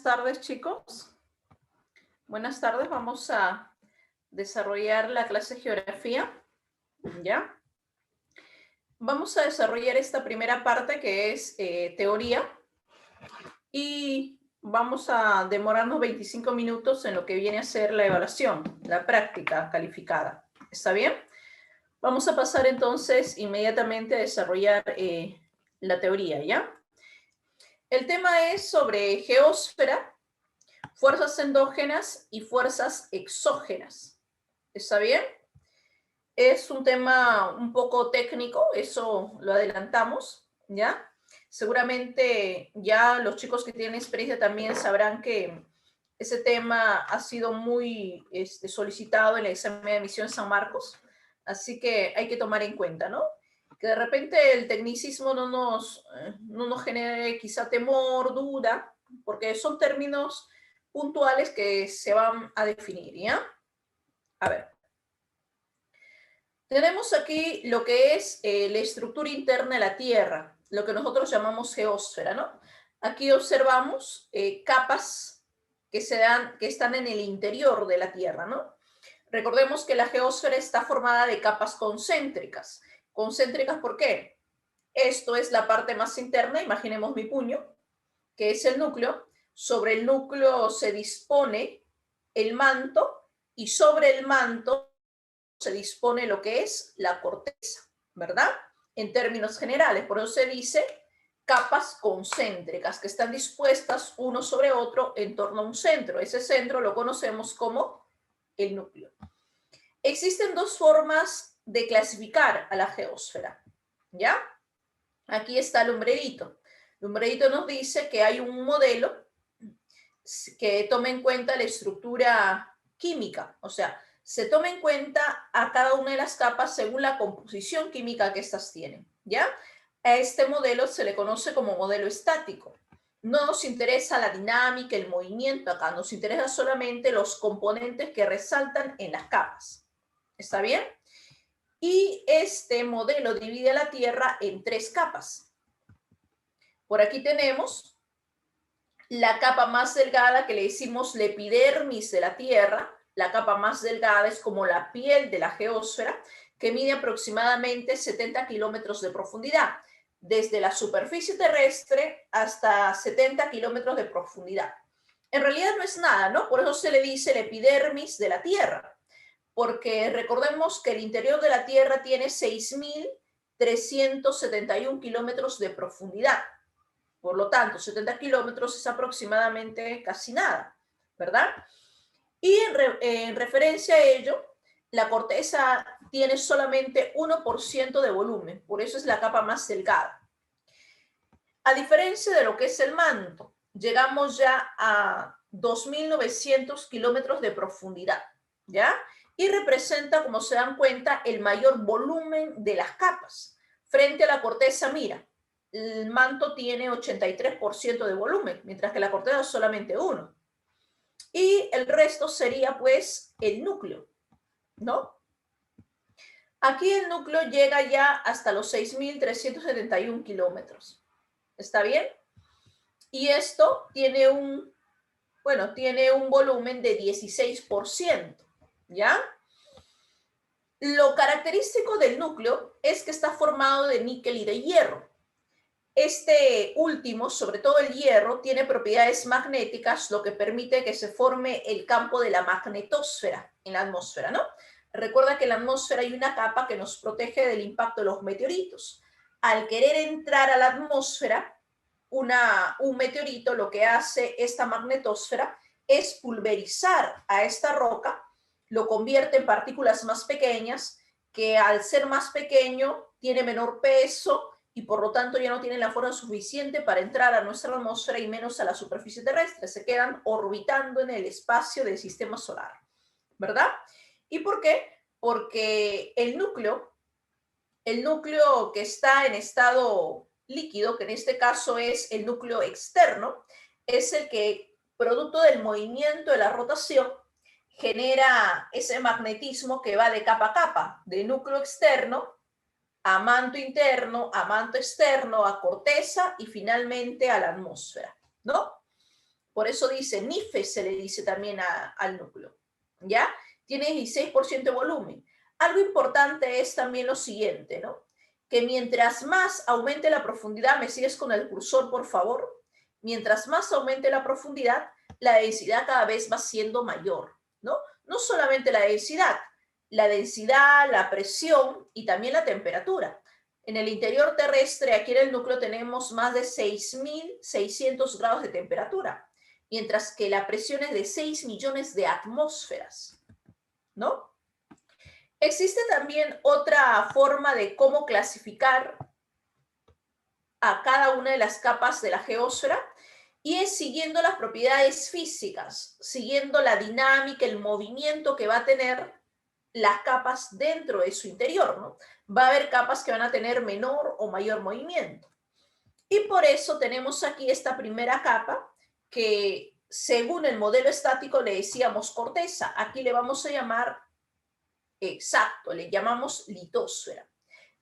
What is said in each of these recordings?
Buenas tardes, chicos. Buenas tardes. Vamos a desarrollar la clase de geografía. ¿Ya? Vamos a desarrollar esta primera parte que es teoría y vamos a demorarnos 25 minutos en lo que viene a ser la evaluación, la práctica calificada. ¿Está bien? Vamos a pasar entonces inmediatamente a desarrollar la teoría, ¿ya? El tema es sobre geósfera, fuerzas endógenas y fuerzas exógenas. ¿Está bien? Es un tema un poco técnico, eso lo adelantamos, ¿ya? Seguramente ya los chicos que tienen experiencia también sabrán que ese tema ha sido muy solicitado en el examen de admisión San Marcos, así que hay que tomar en cuenta, ¿no? Que de repente el tecnicismo no nos genere quizá temor, duda, porque son términos puntuales que se van a definir, ¿ya? A ver. Tenemos aquí lo que es la estructura interna de la Tierra, lo que nosotros llamamos geósfera, ¿no? Aquí observamos capas que están en el interior de la Tierra, ¿no? Recordemos que la geósfera está formada de capas concéntricas. ¿Concéntricas por qué? Esto es la parte más interna, imaginemos mi puño, que es el núcleo. Sobre el núcleo se dispone el manto y sobre el manto se dispone lo que es la corteza, ¿verdad? En términos generales, por eso se dice capas concéntricas que están dispuestas uno sobre otro en torno a un centro. Ese centro lo conocemos como el núcleo. Existen dos formas de clasificar a la geósfera, ¿ya? Aquí está el lumbrerito. El lumbrerito nos dice que hay un modelo que toma en cuenta la estructura química, o sea, se toma en cuenta a cada una de las capas según la composición química que éstas tienen, ¿ya? A este modelo se le conoce como modelo estático. No nos interesa la dinámica, el movimiento acá, nos interesa solamente los componentes que resaltan en las capas. ¿Está bien? Y este modelo divide la Tierra en tres capas. Por aquí tenemos la capa más delgada que le decimos la epidermis de la Tierra. La capa más delgada es como la piel de la geósfera, que mide aproximadamente 70 kilómetros de profundidad, desde la superficie terrestre hasta 70 kilómetros de profundidad. En realidad no es nada, ¿no? Por eso se le dice la epidermis de la Tierra, porque recordemos que el interior de la Tierra tiene 6.371 kilómetros de profundidad. Por lo tanto, 70 kilómetros es aproximadamente casi nada, ¿verdad? Y en referencia a ello, la corteza tiene solamente 1% de volumen, por eso es la capa más delgada. A diferencia de lo que es el manto, llegamos ya a 2.900 kilómetros de profundidad, ¿ya? Y representa, como se dan cuenta, el mayor volumen de las capas. Frente a la corteza, mira, el manto tiene 83% de volumen, mientras que la corteza solamente 1%. Y el resto sería, pues, el núcleo, ¿no? Aquí el núcleo llega ya hasta los 6.371 kilómetros. ¿Está bien? Y esto tiene un volumen de 16%, ¿ya? Lo característico del núcleo es que está formado de níquel y de hierro. Este último, sobre todo el hierro, tiene propiedades magnéticas, lo que permite que se forme el campo de la magnetosfera en la atmósfera, ¿no? Recuerda que en la atmósfera hay una capa que nos protege del impacto de los meteoritos. Al querer entrar a la atmósfera, un meteorito, lo que hace esta magnetosfera es pulverizar a esta roca, lo convierte en partículas más pequeñas, que al ser más pequeño tiene menor peso y por lo tanto ya no tienen la fuerza suficiente para entrar a nuestra atmósfera y menos a la superficie terrestre. Se quedan orbitando en el espacio del sistema solar, ¿verdad? ¿Y por qué? Porque el núcleo que está en estado líquido, que en este caso es el núcleo externo, es el que, producto del movimiento de la rotación, genera ese magnetismo que va de capa a capa, de núcleo externo a manto interno, a manto externo, a corteza y finalmente a la atmósfera, ¿no? Por eso dice, NIFE se le dice también al núcleo, ¿ya? Tiene 16% de volumen. Algo importante es también lo siguiente, ¿no? Que mientras más aumente la profundidad, ¿me sigues con el cursor, por favor? Mientras más aumente la profundidad, la densidad cada vez va siendo mayor, ¿no? No solamente la densidad, la presión y también la temperatura. En el interior terrestre, aquí en el núcleo, tenemos más de 6.600 grados de temperatura, mientras que la presión es de 6 millones de atmósferas, ¿no? Existe también otra forma de cómo clasificar a cada una de las capas de la geósfera y es siguiendo las propiedades físicas, siguiendo la dinámica, el movimiento que va a tener las capas dentro de su interior, ¿no? Va a haber capas que van a tener menor o mayor movimiento. Y por eso tenemos aquí esta primera capa que según el modelo estático le decíamos corteza. Aquí le vamos a llamar, exacto, le llamamos litósfera.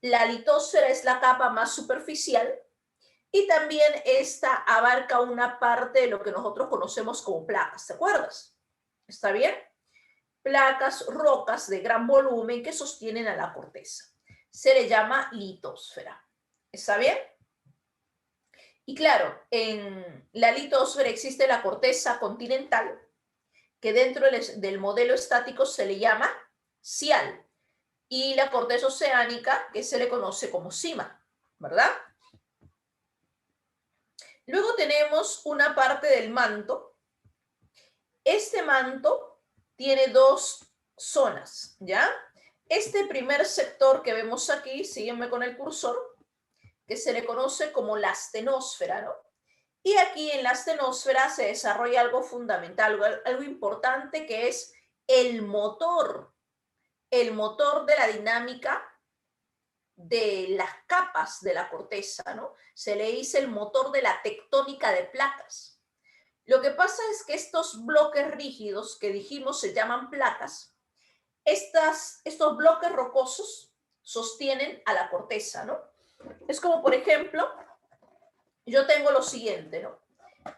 La litósfera es la capa más superficial y también esta abarca una parte de lo que nosotros conocemos como placas, ¿te acuerdas? ¿Está bien? Placas, rocas de gran volumen que sostienen a la corteza. Se le llama litósfera. ¿Está bien? Y claro, en la litósfera existe la corteza continental, que dentro del modelo estático se le llama cial, y la corteza oceánica, que se le conoce como cima, ¿verdad? Luego tenemos una parte del manto. Este manto tiene dos zonas, ¿ya? Este primer sector que vemos aquí, sígueme con el cursor, que se le conoce como la astenosfera, ¿no? Y aquí en la astenosfera se desarrolla algo fundamental, algo importante que es el motor de la dinámica de las capas de la corteza, ¿no? Se le dice el motor de la tectónica de placas. Lo que pasa es que estos bloques rígidos que dijimos se llaman placas, estos bloques rocosos sostienen a la corteza, ¿no? Es como, por ejemplo, yo tengo lo siguiente, ¿no?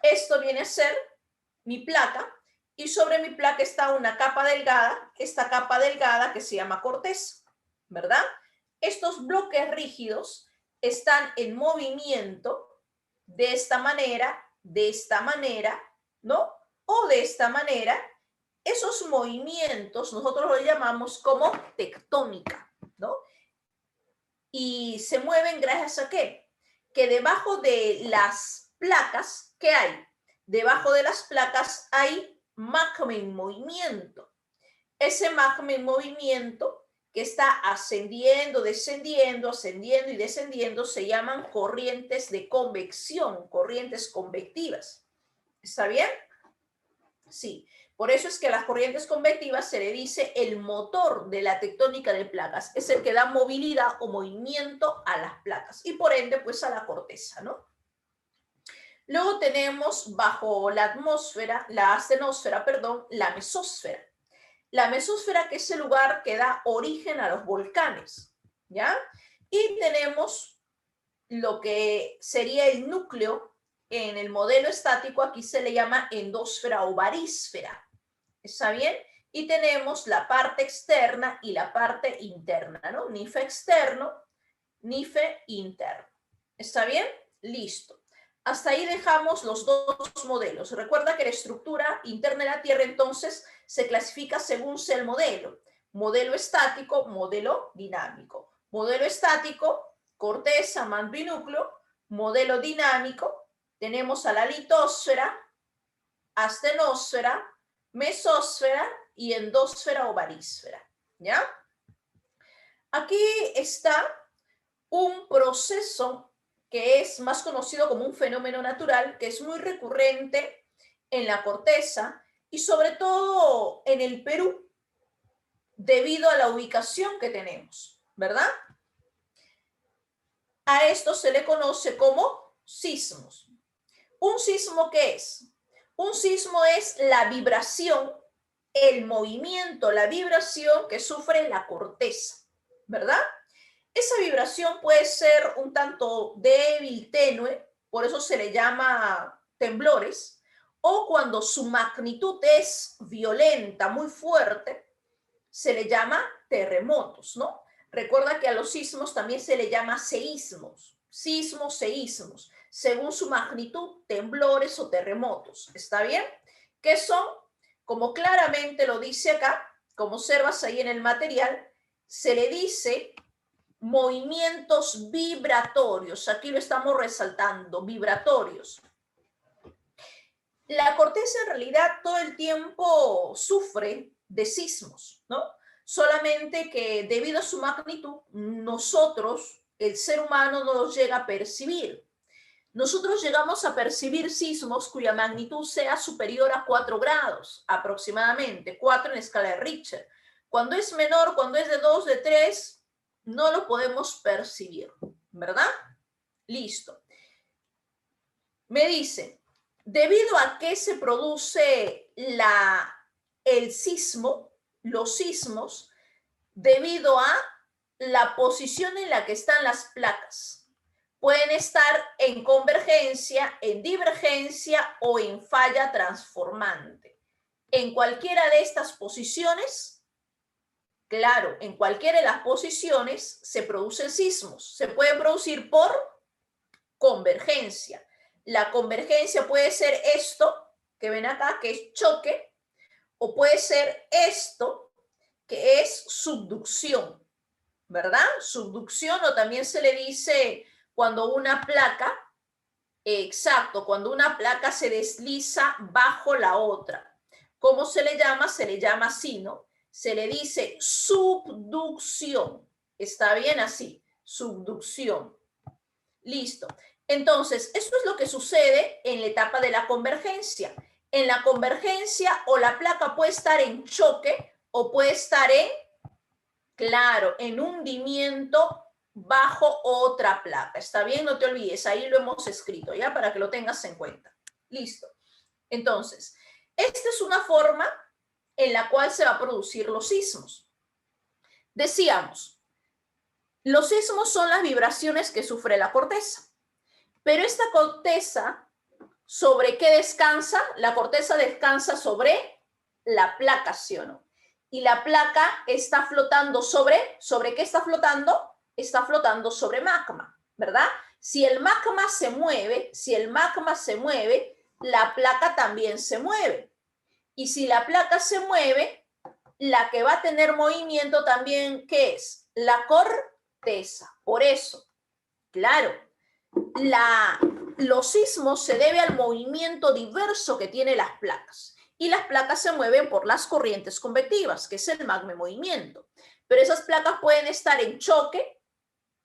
Esto viene a ser mi placa y sobre mi placa está una capa delgada, esta capa delgada que se llama corteza, ¿verdad? Estos bloques rígidos están en movimiento de esta manera, ¿no? O de esta manera. Esos movimientos nosotros los llamamos como tectónica, ¿no? Y se mueven gracias a ¿qué? Que debajo de las placas, ¿qué hay? Debajo de las placas hay magma en movimiento. Ese magma en movimiento que está ascendiendo, descendiendo, ascendiendo y descendiendo se llaman corrientes de convección, corrientes convectivas. ¿Está bien? Sí. Por eso es que a las corrientes convectivas se le dice el motor de la tectónica de placas. Es el que da movilidad o movimiento a las placas y por ende pues a la corteza, ¿no? Luego tenemos bajo la atmósfera, la astenosfera, perdón, la mesósfera. La mesósfera que es el lugar que da origen a los volcanes, ¿ya? Y tenemos lo que sería el núcleo. En el modelo estático aquí se le llama endosfera o barísfera. ¿Está bien? Y tenemos la parte externa y la parte interna, ¿no? NIFE externo, NIFE interno. ¿Está bien? Listo. Hasta ahí dejamos los dos modelos. Recuerda que la estructura interna de la Tierra entonces se clasifica según sea el modelo. Modelo estático, modelo dinámico. Modelo estático, corteza, manto y núcleo. Modelo dinámico, tenemos a la litósfera, astenosfera, mesósfera y endosfera o barísfera, ¿ya? Aquí está un proceso que es más conocido como un fenómeno natural, que es muy recurrente en la corteza y sobre todo en el Perú, debido a la ubicación que tenemos, ¿verdad? A esto se le conoce como sismos. ¿Un sismo qué es? Un sismo es la vibración, el movimiento, la vibración que sufre la corteza, ¿verdad? Esa vibración puede ser un tanto débil, tenue, por eso se le llama temblores, o cuando su magnitud es violenta, muy fuerte, se le llama terremotos, ¿no? Recuerda que a los sismos también se le llama seísmos, sismos, seísmos, según su magnitud, temblores o terremotos. ¿Está bien? ¿Qué son? Como claramente lo dice acá, como observas ahí en el material, se le dice movimientos vibratorios. Aquí lo estamos resaltando, vibratorios. La corteza en realidad todo el tiempo sufre de sismos, ¿no? Solamente que debido a su magnitud, nosotros, el ser humano, no los llega a percibir. Nosotros llegamos a percibir sismos cuya magnitud sea superior a 4 grados, aproximadamente, 4 en escala de Richter. Cuando es menor, cuando es de 2, de 3, no lo podemos percibir, ¿verdad? Listo. Me dice, debido a que se produce el sismo, los sismos, debido a la posición en la que están las placas. Pueden estar en convergencia, en divergencia o en falla transformante. En cualquiera de estas posiciones, claro, en cualquiera de las posiciones se producen sismos. Se pueden producir por convergencia. La convergencia puede ser esto, que ven acá, que es choque, o puede ser esto, que es subducción, ¿verdad? Subducción, o también se le dice cuando una placa, exacto, cuando una placa se desliza bajo la otra. ¿Cómo se le llama? Se le llama así, ¿no? Se le dice subducción. ¿Está bien así? Subducción. Listo. Entonces, esto es lo que sucede en la etapa de la convergencia. En la convergencia, o la placa puede estar en choque o puede estar en, claro, en hundimiento bajo otra placa. ¿Está bien? No te olvides, ahí lo hemos escrito, ¿ya? Para que lo tengas en cuenta. Listo. Entonces, esta es una forma en la cual se va a producir los sismos. Decíamos, los sismos son las vibraciones que sufre la corteza. Pero esta corteza, ¿sobre qué descansa? La corteza descansa sobre la placa, ¿sí o no? Y la placa está flotando ¿sobre qué está flotando? Está flotando sobre magma, ¿verdad? Si el magma se mueve, la placa también se mueve. Y si la placa se mueve, la que va a tener movimiento también, ¿qué es? La corteza. Por eso, claro, los sismos se debe al movimiento diverso que tienen las placas. Y las placas se mueven por las corrientes convectivas, que es el magma en movimiento. Pero esas placas pueden estar en choque,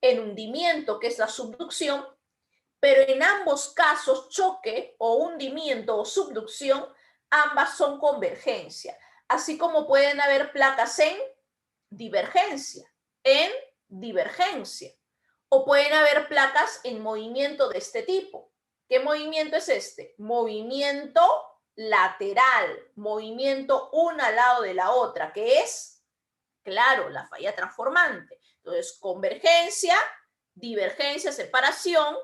en hundimiento, que es la subducción, pero en ambos casos, choque o hundimiento o subducción, ambas son convergencia. Así como pueden haber placas en divergencia, o pueden haber placas en movimiento de este tipo. ¿Qué movimiento es este? Movimiento lateral, movimiento una al lado de la otra, que es, claro, la falla transformante. Entonces, convergencia, divergencia, separación,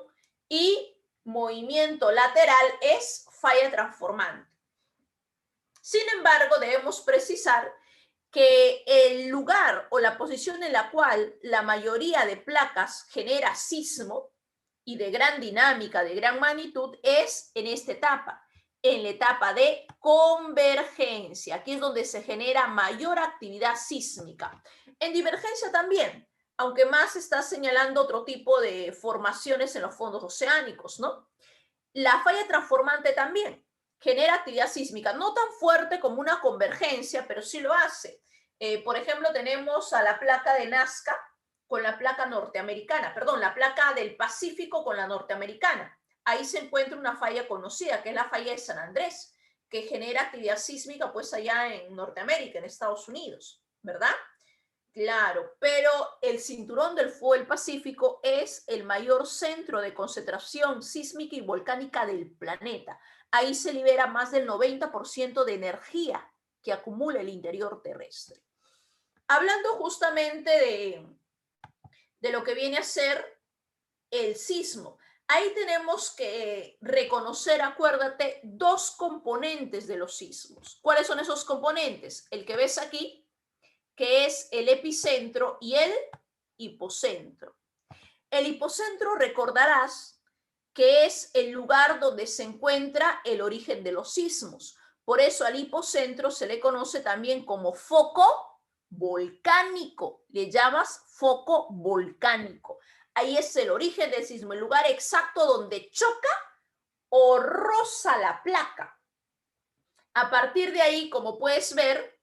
y movimiento lateral es falla transformante. Sin embargo, debemos precisar que el lugar o la posición en la cual la mayoría de placas genera sismo y de gran dinámica, de gran magnitud, es en esta etapa, en la etapa de convergencia. Aquí es donde se genera mayor actividad sísmica. En divergencia también, aunque más está señalando otro tipo de formaciones en los fondos oceánicos, ¿no? La falla transformante también genera actividad sísmica, no tan fuerte como una convergencia, pero sí lo hace. Por ejemplo, tenemos a la placa de Nazca con la placa norteamericana, perdón, la placa del Pacífico con la norteamericana. Ahí se encuentra una falla conocida, que es la falla de San Andrés, que genera actividad sísmica pues allá en Norteamérica, en Estados Unidos, ¿verdad? Claro, pero el cinturón del fuego del Pacífico es el mayor centro de concentración sísmica y volcánica del planeta. Ahí se libera más del 90% de energía que acumula el interior terrestre. Hablando justamente de lo que viene a ser el sismo, Ahí tenemos que reconocer, acuérdate, dos componentes de los sismos. ¿Cuáles son esos componentes? El que ves aquí, que es el epicentro, y el hipocentro. El hipocentro, recordarás, que es el lugar donde se encuentra el origen de los sismos. Por eso al hipocentro se le conoce también como foco volcánico. Le llamas foco volcánico. Ahí es el origen del sismo, el lugar exacto donde choca o roza la placa. A partir de ahí, como puedes ver,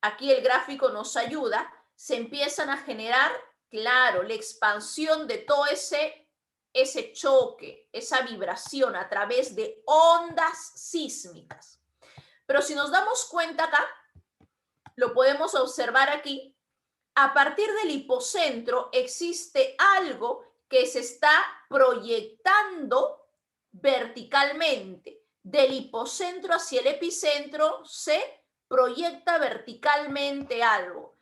aquí el gráfico nos ayuda, se empiezan a generar, claro, la expansión de todo ese choque, esa vibración a través de ondas sísmicas. Pero si nos damos cuenta acá, lo podemos observar aquí, a partir del hipocentro existe algo que se está proyectando verticalmente. Del hipocentro hacia el epicentro se proyecta verticalmente algo.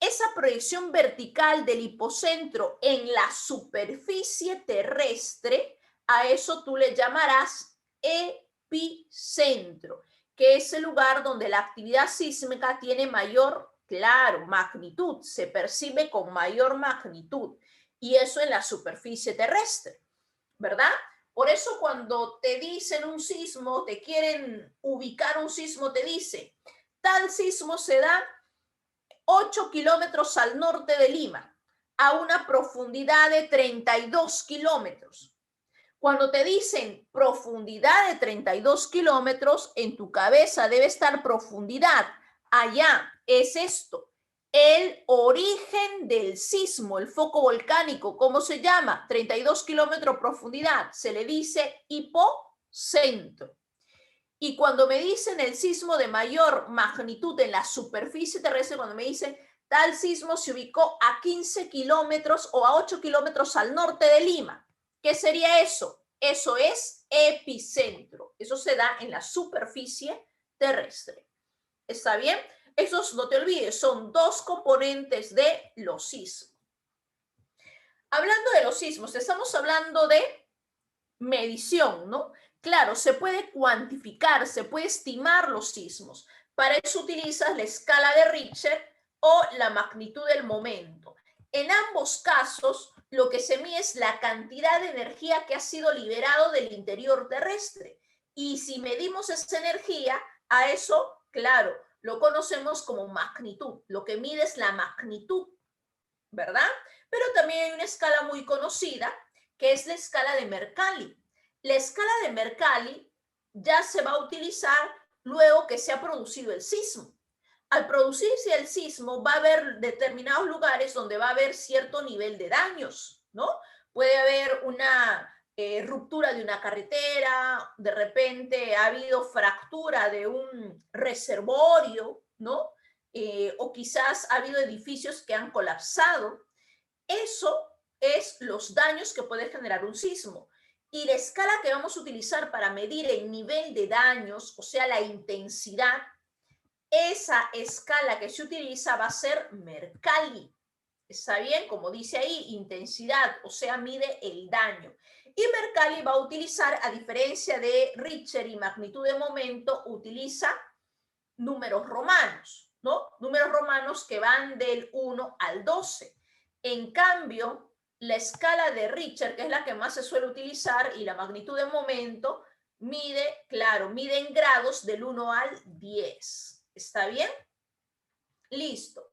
Esa proyección vertical del hipocentro en la superficie terrestre, a eso tú le llamarás epicentro, que es el lugar donde la actividad sísmica tiene mayor, claro, magnitud, se percibe con mayor magnitud, y eso en la superficie terrestre, ¿verdad? Por eso cuando te dicen un sismo, te quieren ubicar un sismo, te dicen, tal sismo se da 8 kilómetros al norte de Lima, a una profundidad de 32 kilómetros. Cuando te dicen profundidad de 32 kilómetros, en tu cabeza debe estar profundidad. Allá es esto, el origen del sismo, el foco volcánico. ¿Cómo se llama? 32 kilómetros profundidad. Se le dice hipocentro. Y cuando me dicen el sismo de mayor magnitud en la superficie terrestre, cuando me dicen tal sismo se ubicó a 15 kilómetros o a 8 kilómetros al norte de Lima, ¿qué sería eso? Eso es epicentro. Eso se da en la superficie terrestre. ¿Está bien? Esos, no te olvides, son dos componentes de los sismos. Hablando de los sismos, estamos hablando de medición, ¿no? Claro, se puede cuantificar, se puede estimar los sismos. Para eso utilizas la escala de Richter o la magnitud del momento. En ambos casos, lo que se mide es la cantidad de energía que ha sido liberado del interior terrestre. Y si medimos esa energía, a eso, claro, lo conocemos como magnitud. Lo que mide es la magnitud, ¿verdad? Pero también hay una escala muy conocida, que es la escala de Mercalli. La escala de Mercalli ya se va a utilizar luego que se ha producido el sismo. Al producirse el sismo va a haber determinados lugares donde va a haber cierto nivel de daños, ¿no? Puede haber una ruptura de una carretera, de repente ha habido fractura de un reservorio, ¿no? O quizás ha habido edificios que han colapsado. Eso es los daños que puede generar un sismo. Y la escala que vamos a utilizar para medir el nivel de daños, o sea, la intensidad, esa escala que se utiliza va a ser Mercalli. ¿Está bien? Como dice ahí, intensidad, o sea, mide el daño. Y Mercalli va a utilizar, a diferencia de Richter y magnitud de momento, utiliza números romanos, ¿no? Números romanos que van del 1 al 12. En cambio, la escala de Richter, que es la que más se suele utilizar, y la magnitud de momento, mide, claro, mide en grados del 1 al 10. ¿Está bien? Listo.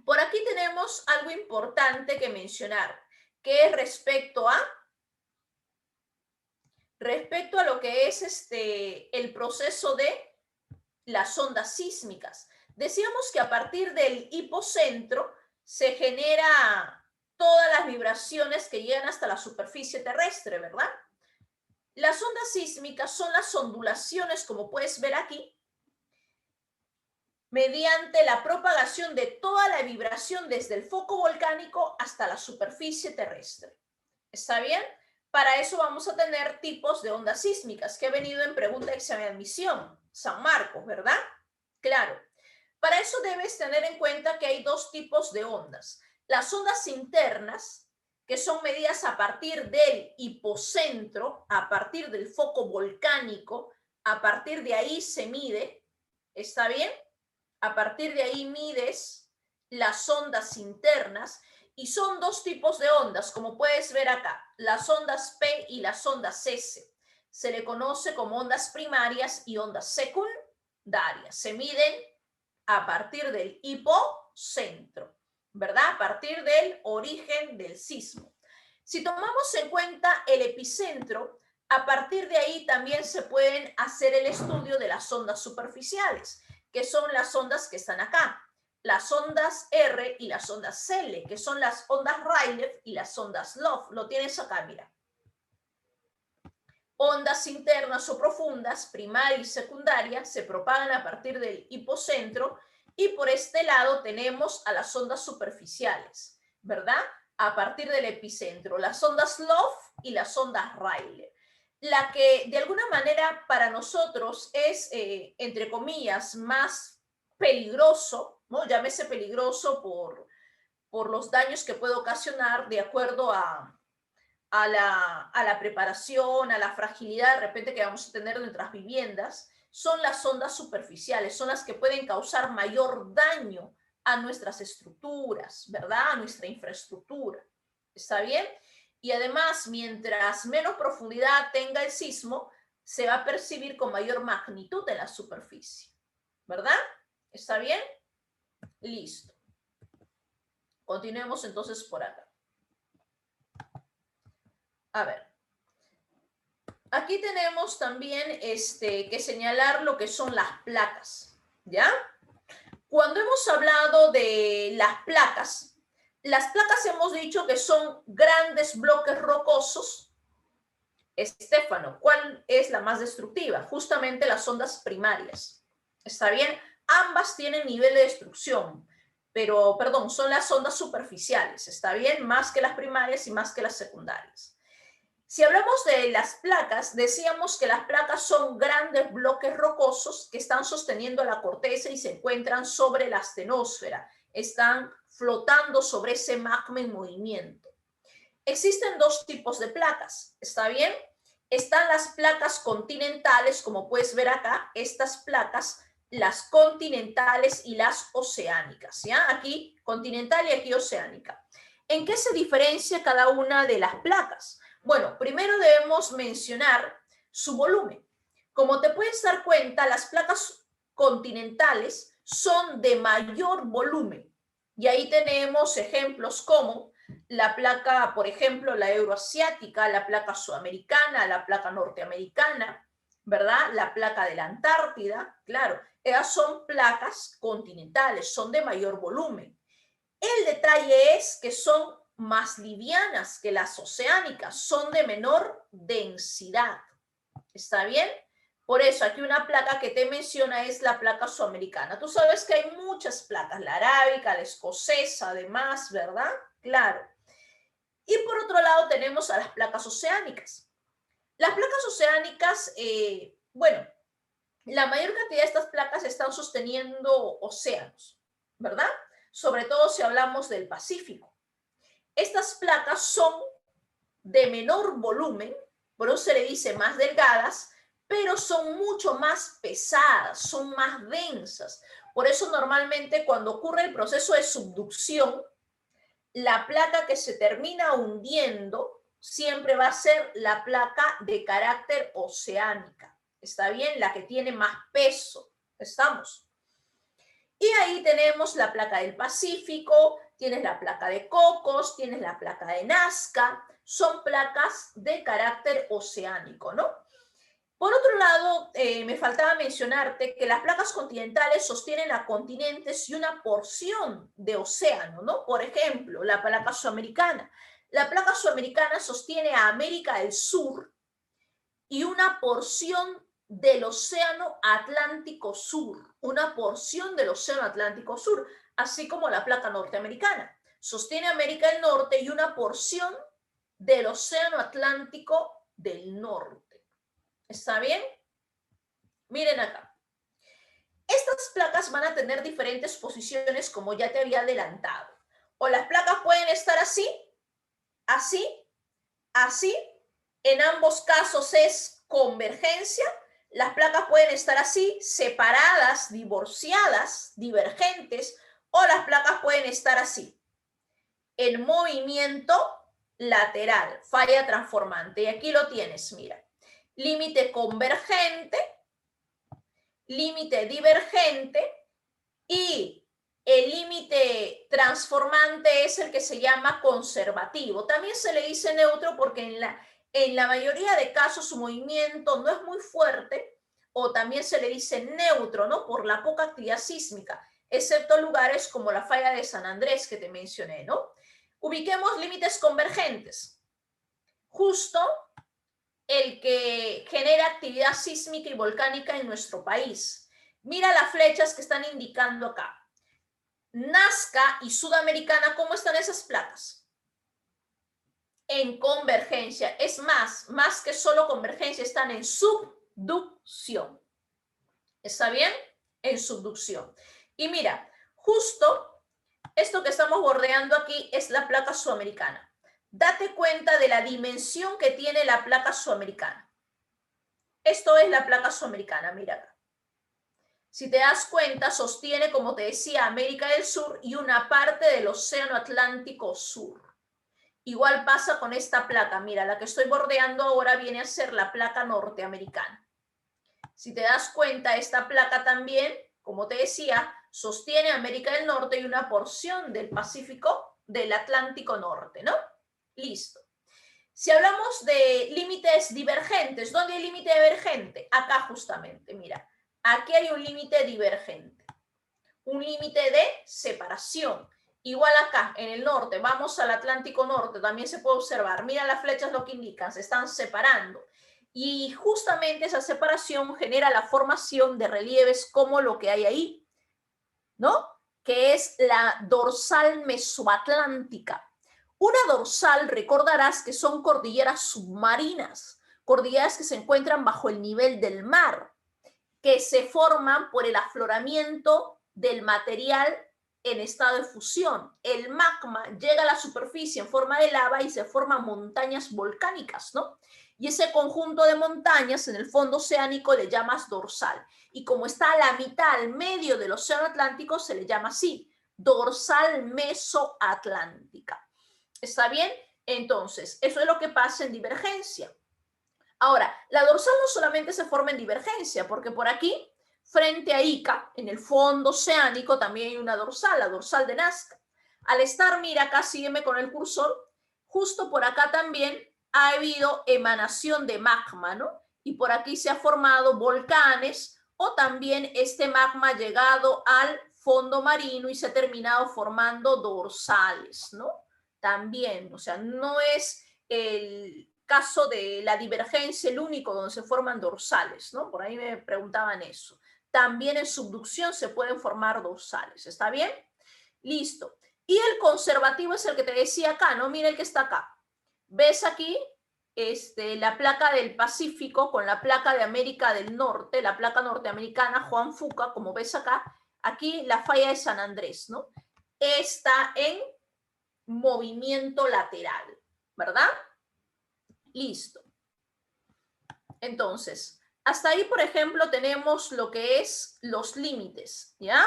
Por aquí tenemos algo importante que mencionar, que es respecto a lo que es el proceso de las ondas sísmicas. Decíamos que a partir del hipocentro se genera todas las vibraciones que llegan hasta la superficie terrestre, ¿verdad? Las ondas sísmicas son las ondulaciones, como puedes ver aquí, mediante la propagación de toda la vibración desde el foco volcánico hasta la superficie terrestre. ¿Está bien? Para eso vamos a tener tipos de ondas sísmicas que ha venido en pregunta de examen de admisión, San Marcos, ¿verdad? Claro. Para eso debes tener en cuenta que hay dos tipos de ondas. Las ondas internas, que son medidas a partir del hipocentro, a partir del foco volcánico, a partir de ahí se mide, ¿está bien? A partir de ahí mides las ondas internas y son dos tipos de ondas, como puedes ver acá, las ondas P y las ondas S. Se le conoce como ondas primarias y ondas secundarias. Se miden a partir del hipocentro, ¿verdad? A partir del origen del sismo. Si tomamos en cuenta el epicentro, a partir de ahí también se pueden hacer el estudio de las ondas superficiales, que son las ondas que están acá, las ondas R y las ondas L, que son las ondas Rayleigh y las ondas Love. Lo tienes acá, mira. Ondas internas o profundas, primaria y secundaria, se propagan a partir del hipocentro y por este lado tenemos a las ondas superficiales, ¿verdad? A partir del epicentro, las ondas Love y las ondas Rayleigh. La que de alguna manera para nosotros es, entre comillas, más peligroso, ¿no? Llámese peligroso por los daños que puede ocasionar de acuerdo a la preparación, a la fragilidad de repente que vamos a tener en nuestras viviendas, son las ondas superficiales, son las que pueden causar mayor daño a nuestras estructuras, ¿verdad? A nuestra infraestructura. ¿Está bien? Y además, mientras menos profundidad tenga el sismo, se va a percibir con mayor magnitud en la superficie, ¿verdad? ¿Está bien? Listo. Continuemos entonces por acá. A ver. Aquí tenemos también que señalar lo que son las placas, ¿ya? Cuando hemos hablado de las placas hemos dicho que son grandes bloques rocosos. Estéfano, ¿cuál es la más destructiva? Justamente las ondas primarias. ¿Está bien? Ambas tienen nivel de destrucción, pero, perdón, son las ondas superficiales, ¿está bien? Más que las primarias y más que las secundarias. Si hablamos de las placas, decíamos que las placas son grandes bloques rocosos que están sosteniendo la corteza y se encuentran sobre la astenosfera. Están flotando sobre ese magma en movimiento. Existen dos tipos de placas, ¿está bien? Están las placas continentales, como puedes ver acá, estas placas, las continentales y las oceánicas, ¿ya? Aquí continental y aquí oceánica. ¿En qué se diferencia cada una de las placas? Bueno, primero debemos mencionar su volumen. Como te puedes dar cuenta, las placas continentales son de mayor volumen. Y ahí tenemos ejemplos como la placa, por ejemplo, la euroasiática, la placa sudamericana, la placa norteamericana, ¿verdad? La placa de la Antártida, claro, esas son placas continentales, son de mayor volumen. El detalle es que son más livianas que las oceánicas, son de menor densidad. ¿Está bien? Por eso aquí una placa que te menciona es la placa sudamericana. Tú sabes que hay muchas placas, la arábica, la escocesa, además, ¿verdad? Claro. Y por otro lado tenemos a las placas oceánicas. Las placas oceánicas, bueno, la mayor cantidad de estas placas están sosteniendo océanos, ¿verdad? Sobre todo si hablamos del Pacífico. Estas placas son de menor volumen, por eso se le dice más delgadas, pero son mucho más pesadas, son más densas. Por eso normalmente cuando ocurre el proceso de subducción, la placa que se termina hundiendo siempre va a ser la placa de carácter oceánica. ¿Está bien? La que tiene más peso. ¿Estamos? Y ahí tenemos la placa del Pacífico, tienes la placa de Cocos, tienes la placa de Nazca, son placas de carácter oceánico, ¿no? Por otro lado, me faltaba mencionarte que las placas continentales sostienen a continentes y una porción de océano, ¿no? Por ejemplo, la placa sudamericana. La placa sudamericana sostiene a América del Sur y una porción del Océano Atlántico Sur, una porción del Océano Atlántico Sur, así como la placa norteamericana. Sostiene América del Norte y una porción del Océano Atlántico del Norte. ¿Está bien? Miren acá. Estas placas van a tener diferentes posiciones, como ya te había adelantado. O las placas pueden estar así, así, así. En ambos casos es convergencia. Las placas pueden estar así, separadas, divorciadas, divergentes, o las placas pueden estar así, en movimiento lateral, falla transformante. Y aquí lo tienes, mira. Límite convergente, límite divergente y el límite transformante es el que se llama conservativo. También se le dice neutro porque en la mayoría de casos su movimiento no es muy fuerte, o también se le dice neutro, ¿no? Por la poca actividad sísmica, excepto lugares como la falla de San Andrés que te mencioné, ¿no? Ubiquemos límites convergentes. Justo el que genera actividad sísmica y volcánica en nuestro país. Mira las flechas que están indicando acá. Nazca y Sudamericana, ¿cómo están esas placas? En convergencia. Es más que solo convergencia, están en subducción. ¿Está bien? En subducción. Y mira, justo esto que estamos bordeando aquí es la placa sudamericana. Date cuenta de la dimensión que tiene la placa sudamericana. Esto es la placa sudamericana, mira acá. Si te das cuenta, sostiene, como te decía, América del Sur y una parte del Océano Atlántico Sur. Igual pasa con esta placa. Mira, la que estoy bordeando ahora viene a ser la placa norteamericana. Si te das cuenta, esta placa también, como te decía, sostiene América del Norte y una porción del Pacífico, del Atlántico Norte, ¿no? Listo. Si hablamos de límites divergentes, ¿dónde hay límite divergente? Acá justamente, mira. Aquí hay un límite divergente, un límite de separación. Igual acá, en el norte, vamos al Atlántico Norte, también se puede observar. Mira las flechas lo que indican, se están separando. Y justamente esa separación genera la formación de relieves como lo que hay ahí, ¿no? Que es la dorsal mesoatlántica. Una dorsal, recordarás que son cordilleras submarinas, cordilleras que se encuentran bajo el nivel del mar, que se forman por el afloramiento del material en estado de fusión. El magma llega a la superficie en forma de lava y se forman montañas volcánicas, ¿no? Y ese conjunto de montañas en el fondo oceánico le llamas dorsal. Y como está a la mitad, al medio del océano Atlántico, se le llama así, dorsal mesoatlántica. ¿Está bien? Entonces, eso es lo que pasa en divergencia. Ahora, la dorsal no solamente se forma en divergencia, porque por aquí, frente a Ica, en el fondo oceánico, también hay una dorsal, la dorsal de Nazca. Al estar, mira acá, sígueme con el cursor, justo por acá también ha habido emanación de magma, ¿no? Y por aquí se ha formado volcanes, o también este magma ha llegado al fondo marino y se ha terminado formando dorsales, ¿no? También, o sea, no es el caso de la divergencia el único donde se forman dorsales, ¿no? Por ahí me preguntaban eso. También en subducción se pueden formar dorsales, ¿está bien? Listo. Y el conservativo es el que te decía acá, ¿no? Mira el que está acá. ¿Ves aquí? La placa del Pacífico con la placa de América del Norte, la placa norteamericana, Juan Fuca, como ves acá. Aquí la falla de San Andrés, ¿no? Está en movimiento lateral, ¿verdad? Listo. Entonces, hasta ahí, por ejemplo, tenemos lo que es los límites, ¿ya?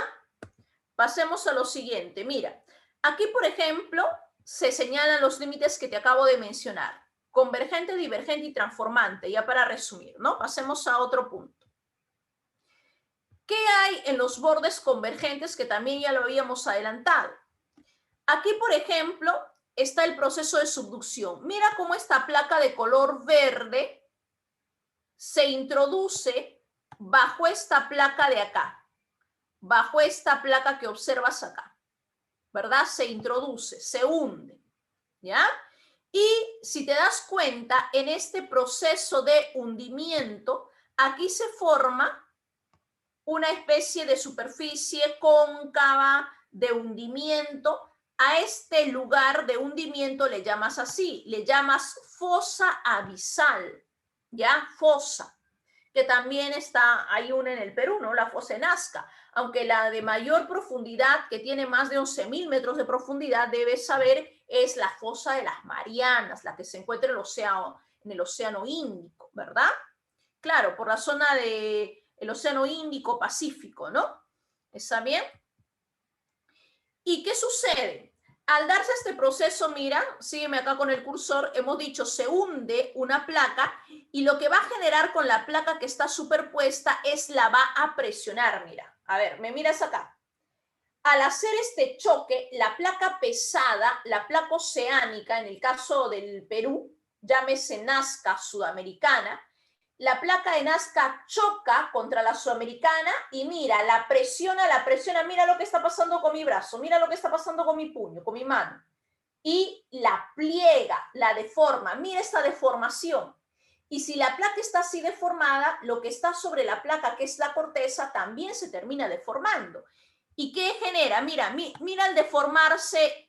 Pasemos a lo siguiente. Mira, aquí, por ejemplo, se señalan los límites que te acabo de mencionar. Convergente, divergente y transformante, ya para resumir, ¿no? Pasemos a otro punto. ¿Qué hay en los bordes convergentes que también ya lo habíamos adelantado? Aquí, por ejemplo, está el proceso de subducción. Mira cómo esta placa de color verde se introduce bajo esta placa de acá, bajo esta placa que observas acá, ¿verdad? Se introduce, se hunde, ¿ya? Y si te das cuenta, en este proceso de hundimiento, aquí se forma una especie de superficie cóncava de hundimiento. A este lugar de hundimiento le llamas así, le llamas fosa abisal, ¿ya? Fosa, que también está, hay una en el Perú, ¿no? La fosa de Nazca, aunque la de mayor profundidad, que tiene más de 11.000 metros de profundidad, debes saber, es la fosa de las Marianas, la que se encuentra en el océano Índico, ¿verdad? Claro, por la zona del océano Índico Pacífico, ¿no? ¿Está bien? ¿Y qué sucede? Al darse este proceso, mira, sígueme acá con el cursor, hemos dicho se hunde una placa y lo que va a generar con la placa que está superpuesta es la va a presionar, mira. A ver, me miras acá. Al hacer este choque, la placa pesada, la placa oceánica, en el caso del Perú, llámese Nazca Sudamericana, la placa de Nazca choca contra la sudamericana y mira, la presiona, mira lo que está pasando con mi brazo, mira lo que está pasando con mi puño, con mi mano. Y la pliega, la deforma, mira esta deformación. Y si la placa está así deformada, lo que está sobre la placa, que es la corteza, también se termina deformando. ¿Y qué genera? Mira, mira al deformarse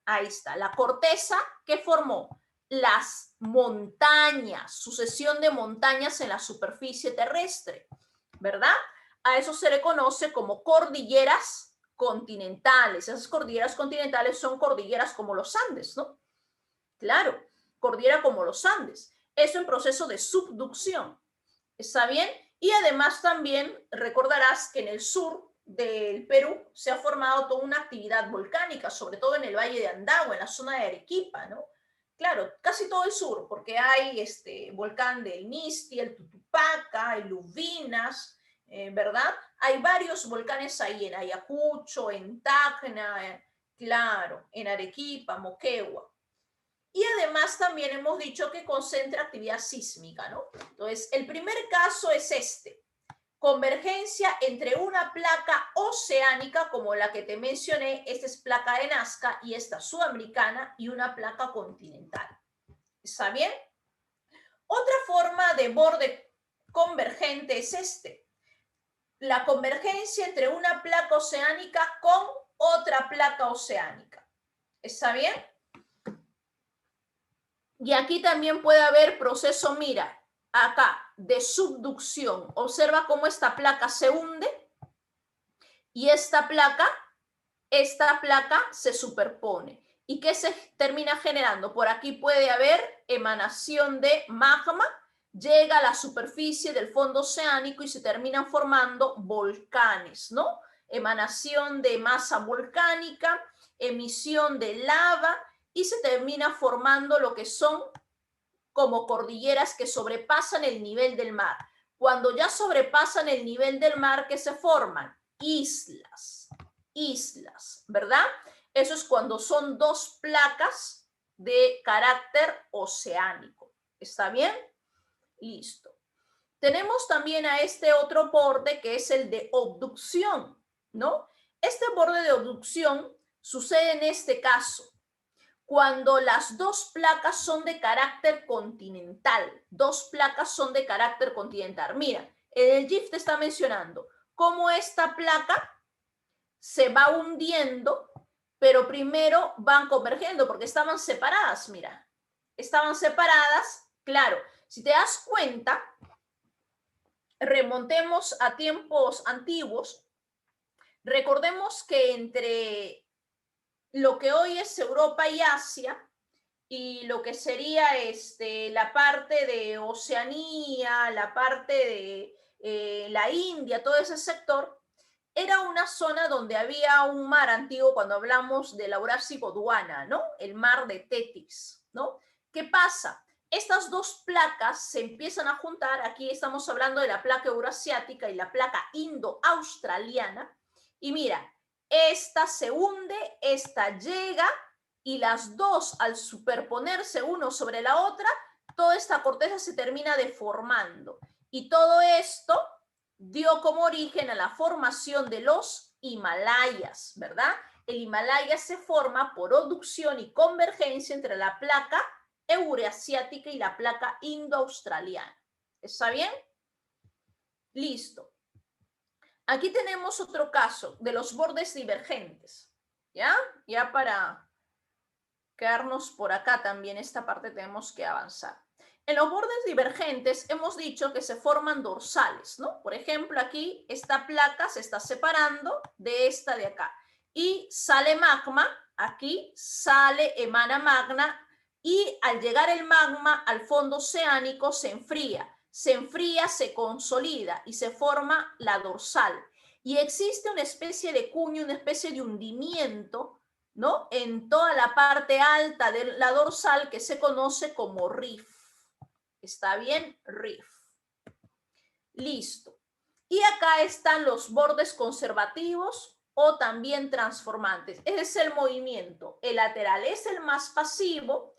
ahí está, la corteza que formó las montañas, sucesión de montañas en la superficie terrestre, ¿verdad? A eso se le conoce como cordilleras continentales. Esas cordilleras continentales son cordilleras como los Andes, ¿no? Claro, cordillera como los Andes. Eso en proceso de subducción. ¿Está bien? Y además también recordarás que en el sur del Perú se ha formado toda una actividad volcánica, sobre todo en el Valle de Andagua, en la zona de Arequipa, ¿no? Claro, casi todo el sur, porque hay volcán del Misti, el Tutupaca, el Lubinas, ¿verdad? Hay varios volcanes ahí, en Ayacucho, en Tacna, claro, en Arequipa, Moquegua. Y además también hemos dicho que concentra actividad sísmica, ¿no? Entonces, el primer caso es convergencia entre una placa oceánica, como la que te mencioné, esta es placa de Nazca y esta sudamericana, y una placa continental. ¿Está bien? Otra forma de borde convergente es la convergencia entre una placa oceánica con otra placa oceánica. ¿Está bien? Y aquí también puede haber proceso, mira, acá, de subducción. Observa cómo esta placa se hunde y esta placa se superpone. ¿Y qué se termina generando? Por aquí puede haber emanación de magma, llega a la superficie del fondo oceánico y se terminan formando volcanes, ¿no? Emanación de masa volcánica, emisión de lava y se termina formando lo que son como cordilleras que sobrepasan el nivel del mar. Cuando ya sobrepasan el nivel del mar, ¿qué se forman? Islas, ¿verdad? Eso es cuando son dos placas de carácter oceánico. ¿Está bien? Listo. Tenemos también a este otro borde que es el de obducción, ¿no? Este borde de obducción sucede en este caso cuando las dos placas son de carácter continental. Dos placas son de carácter continental. Mira, el GIF te está mencionando cómo esta placa se va hundiendo, pero primero van convergiendo porque estaban separadas, mira. Estaban separadas, claro. Si te das cuenta, remontemos a tiempos antiguos, recordemos que entre lo que hoy es Europa y Asia y lo que sería la parte de Oceanía, la parte de la India, todo ese sector, era una zona donde había un mar antiguo cuando hablamos de la Eurasia y Gondwana, ¿no? El mar de Tetis, ¿no? ¿Qué pasa? Estas dos placas se empiezan a juntar, aquí estamos hablando de la placa eurasiática y la placa indo-australiana, y mira, esta se hunde, esta llega, y las dos al superponerse uno sobre la otra, toda esta corteza se termina deformando. Y todo esto dio como origen a la formación de los Himalayas, ¿verdad? El Himalaya se forma por obducción y convergencia entre la placa eurasiática y la placa indo-australiana. ¿Está bien? Listo. Aquí tenemos otro caso de los bordes divergentes, ¿ya? Ya para quedarnos por acá también, esta parte tenemos que avanzar. En los bordes divergentes hemos dicho que se forman dorsales, ¿no? Por ejemplo, aquí esta placa se está separando de esta de acá y sale magma aquí sale, emana magma, y al llegar el magma al fondo oceánico se enfría, se consolida y se forma la dorsal. Y existe una especie de cuño, una especie de hundimiento, ¿no? En toda la parte alta de la dorsal que se conoce como riff. ¿Está bien? Riff. Listo. Y acá están los bordes conservativos o también transformantes. Ese es el movimiento. El lateral es el más pasivo.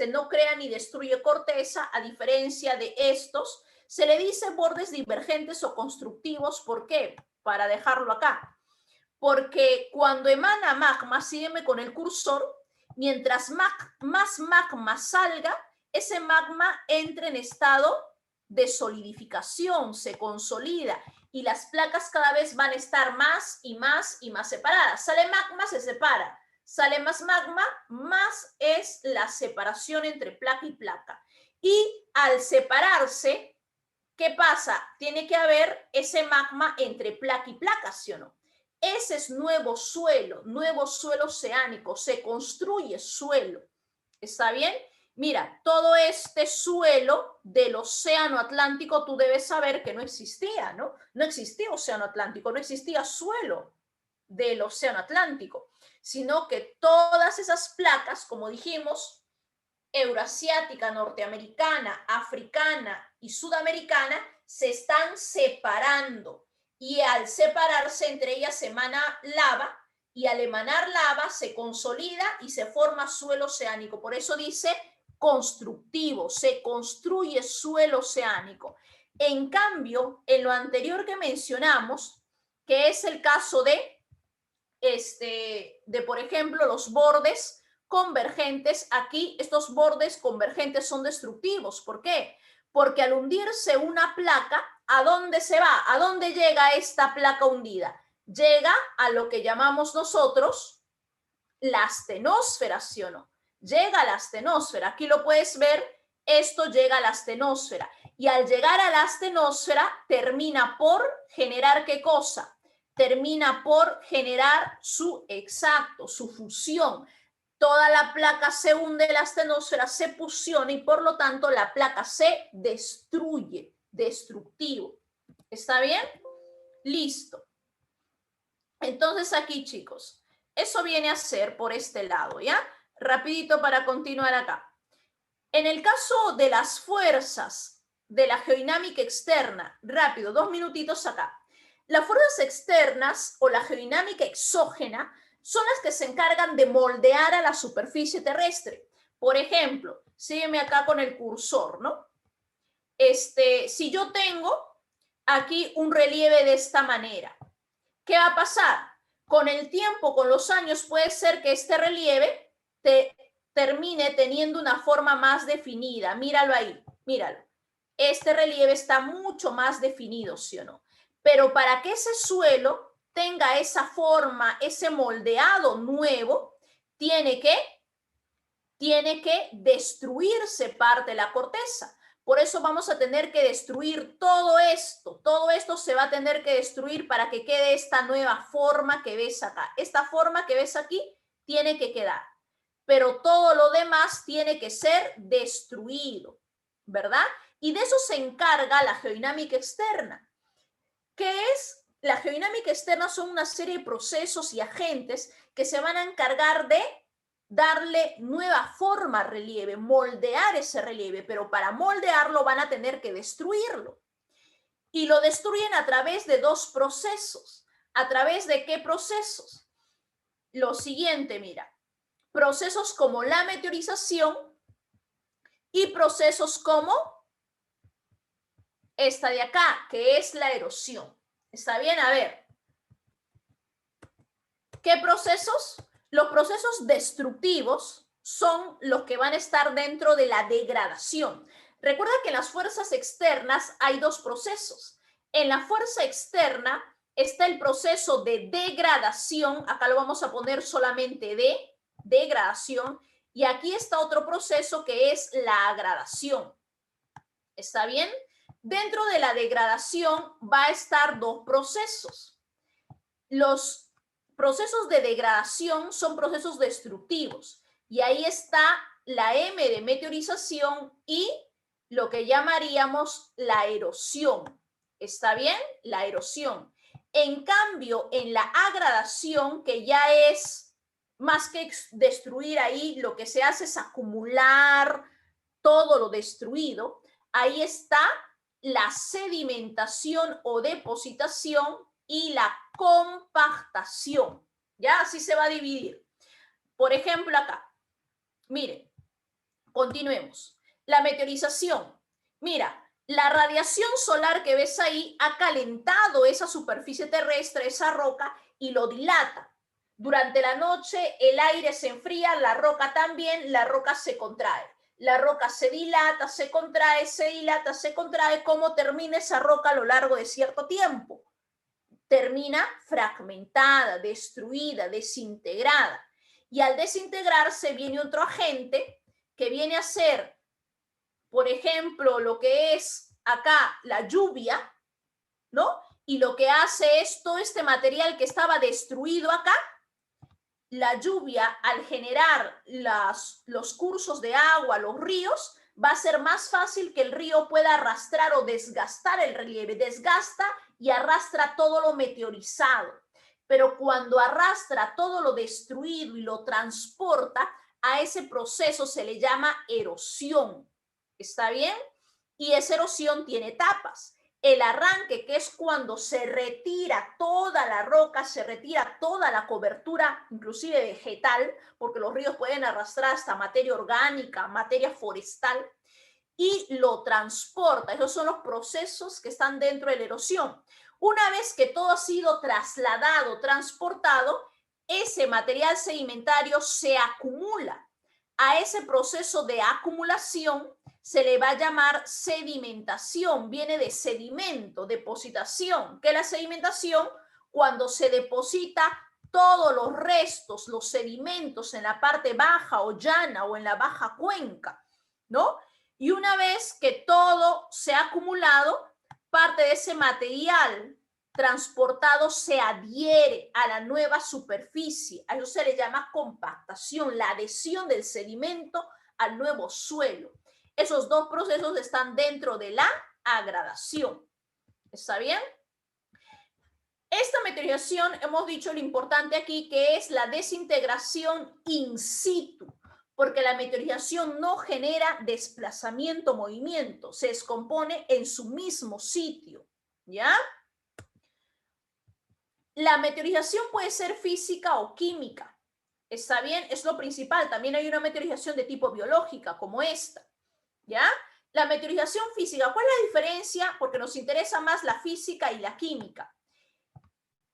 No crea ni destruye corteza, a diferencia de estos. Se le dice bordes divergentes o constructivos. ¿Por qué? Para dejarlo acá. Porque cuando emana magma, sígueme con el cursor, mientras más magma salga, ese magma entra en estado de solidificación, se consolida y las placas cada vez van a estar más y más y más separadas. Sale magma, se separa. Sale más magma, más es la separación entre placa y placa. Y al separarse, ¿qué pasa? Tiene que haber ese magma entre placa y placa, ¿sí o no? Ese es nuevo suelo oceánico, se construye suelo. ¿Está bien? Mira, todo este suelo del océano Atlántico, tú debes saber que no existía, ¿no? No existía océano Atlántico, no existía suelo del océano Atlántico, sino que todas esas placas, como dijimos, eurasiática, norteamericana, africana y sudamericana, se están separando. Y al separarse entre ellas emana lava, y al emanar lava se consolida y se forma suelo oceánico. Por eso dice constructivo, se construye suelo oceánico. En cambio, en lo anterior que mencionamos, que es el caso de por ejemplo, los bordes convergentes, aquí estos bordes convergentes son destructivos. ¿Por qué? Porque al hundirse una placa, ¿a dónde se va? ¿A dónde llega esta placa hundida? Llega a lo que llamamos nosotros la astenosfera, ¿sí o no? Llega a la astenosfera. Aquí lo puedes ver, esto llega a la astenosfera. Y al llegar a la astenosfera, termina por generar ¿qué cosa? Termina por generar su fusión. Toda la placa se hunde, la astenosfera se fusiona y por lo tanto la placa se destruye, destructivo. ¿Está bien? Listo. Entonces aquí, chicos, eso viene a ser por este lado, ¿ya? Rapidito para continuar acá. En el caso de las fuerzas de la geodinámica externa, rápido, 2 minutitos acá. Las fuerzas externas o la geodinámica exógena son las que se encargan de moldear a la superficie terrestre. Por ejemplo, sígueme acá con el cursor, ¿no? Si yo tengo aquí un relieve de esta manera, ¿qué va a pasar? Con el tiempo, con los años, puede ser que este relieve termine teniendo una forma más definida. Míralo ahí, míralo. Este relieve está mucho más definido, ¿sí o no? Pero para que ese suelo tenga esa forma, ese moldeado nuevo, tiene que destruirse parte de la corteza. Por eso vamos a tener que destruir todo esto se va a tener que destruir para que quede esta nueva forma que ves acá. Esta forma que ves aquí tiene que quedar, pero todo lo demás tiene que ser destruido, ¿verdad? Y de eso se encarga la geodinámica externa. ¿Qué es? La geodinámica externa son una serie de procesos y agentes que se van a encargar de darle nueva forma al relieve, moldear ese relieve, pero para moldearlo van a tener que destruirlo. Y lo destruyen a través de 2 procesos. ¿A través de qué procesos? Lo siguiente, mira, procesos como la meteorización y procesos como esta de acá, que es la erosión. ¿Está bien? A ver. ¿Qué procesos? Los procesos destructivos son los que van a estar dentro de la degradación. Recuerda que en las fuerzas externas hay 2 procesos. En la fuerza externa está el proceso de degradación, acá lo vamos a poner solamente de degradación, y aquí está otro proceso que es la agradación. ¿Está bien? Dentro de la degradación va a estar 2 procesos. Los Procesos de degradación son procesos destructivos. Y ahí está la M de meteorización y lo que llamaríamos la erosión. ¿Está bien? La erosión. En cambio, en la agradación, que ya es más que destruir ahí, lo que se hace es acumular todo lo destruido, ahí está la sedimentación o depositación y la compactación. ¿Ya? Así se va a dividir. Por ejemplo, acá. Miren, continuemos. La meteorización. Mira, la radiación solar que ves ahí ha calentado esa superficie terrestre, esa roca, y lo dilata. Durante la noche el aire se enfría, la roca también, la roca se contrae. La roca se dilata, se contrae, se dilata, se contrae. ¿Cómo termina esa roca a lo largo de cierto tiempo? Termina fragmentada, destruida, desintegrada. Y al desintegrarse viene otro agente que viene a ser, por ejemplo, lo que es acá la lluvia, ¿no? Y lo que hace es todo este material que estaba destruido acá, la lluvia al generar los cursos de agua, los ríos, va a ser más fácil que el río pueda arrastrar o desgastar el relieve. Desgasta y arrastra todo lo meteorizado. Pero cuando arrastra todo lo destruido y lo transporta, a ese proceso se le llama erosión. ¿Está bien? Y esa erosión tiene etapas. El arranque, que es cuando se retira toda la roca, se retira toda la cobertura, inclusive vegetal, porque los ríos pueden arrastrar hasta materia orgánica, materia forestal, y lo transporta. Esos son los procesos que están dentro de la erosión. Una vez que todo ha sido trasladado, transportado, ese material sedimentario se acumula. A ese proceso de acumulación se le va a llamar sedimentación, viene de sedimento, depositación, que es la sedimentación cuando se deposita todos los restos, los sedimentos en la parte baja o llana o en la baja cuenca, ¿no? Y una vez que todo se ha acumulado, parte de ese material transportado se adhiere a la nueva superficie. A eso se le llama compactación, la adhesión del sedimento al nuevo suelo. Esos dos procesos están dentro de la agradación. ¿Está bien? Esta meteorización, hemos dicho lo importante aquí, que es la desintegración in situ, porque la meteorización no genera desplazamiento, movimiento, se descompone en su mismo sitio, ¿ya? La meteorización puede ser física o química, ¿está bien? Es lo principal. También hay una meteorización de tipo biológica, como esta, ¿ya? La meteorización física, ¿cuál es la diferencia? Porque nos interesa más la física y la química.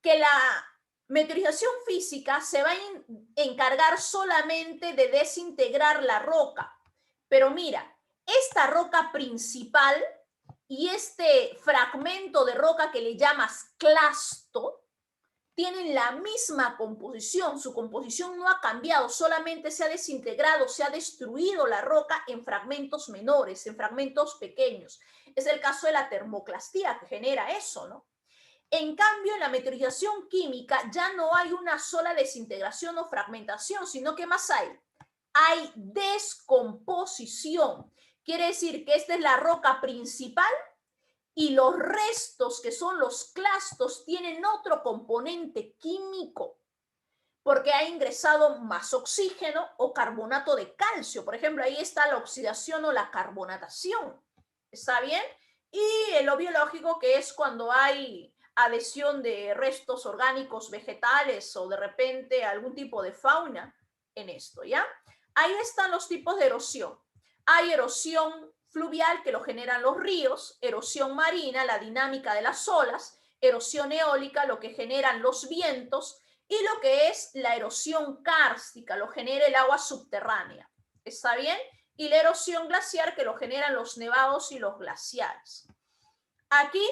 Que la meteorización física se va a encargar solamente de desintegrar la roca. Pero mira, esta roca principal y este fragmento de roca que le llamas clasto, tienen la misma composición, su composición no ha cambiado, solamente se ha desintegrado, se ha destruido la roca en fragmentos menores, en fragmentos pequeños. Es el caso de la termoclastía que genera eso, ¿no? En cambio, en la meteorización química ya no hay una sola desintegración o fragmentación, sino que más hay. Hay descomposición. Quiere decir que esta es la roca principal y los restos, que son los clastos, tienen otro componente químico, porque ha ingresado más oxígeno o carbonato de calcio. Por ejemplo, ahí está la oxidación o la carbonatación. ¿Está bien? Y en lo biológico, que es cuando hay adhesión de restos orgánicos vegetales o de repente algún tipo de fauna en esto, ¿ya? Ahí están los tipos de erosión. Hay erosión fluvial, que lo generan los ríos, erosión marina, la dinámica de las olas, erosión eólica, lo que generan los vientos, y lo que es la erosión kárstica, lo genera el agua subterránea. ¿Está bien? Y la erosión glaciar, que lo generan los nevados y los glaciares. Aquí,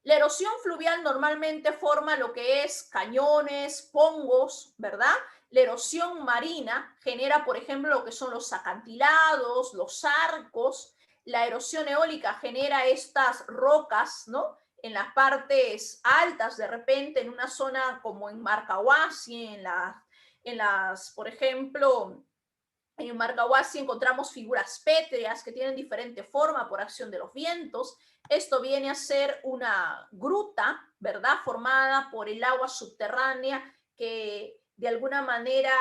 la erosión fluvial normalmente forma lo que es cañones, pongos, ¿verdad? La erosión marina genera, por ejemplo, lo que son los acantilados, los arcos. La erosión eólica genera estas rocas, ¿no? en las partes altas, de repente, en una zona como en Marcahuasi, por ejemplo, en Marcahuasi encontramos figuras pétreas que tienen diferente forma por acción de los vientos. Esto viene a ser una gruta, ¿verdad? Formada por el agua subterránea que de alguna manera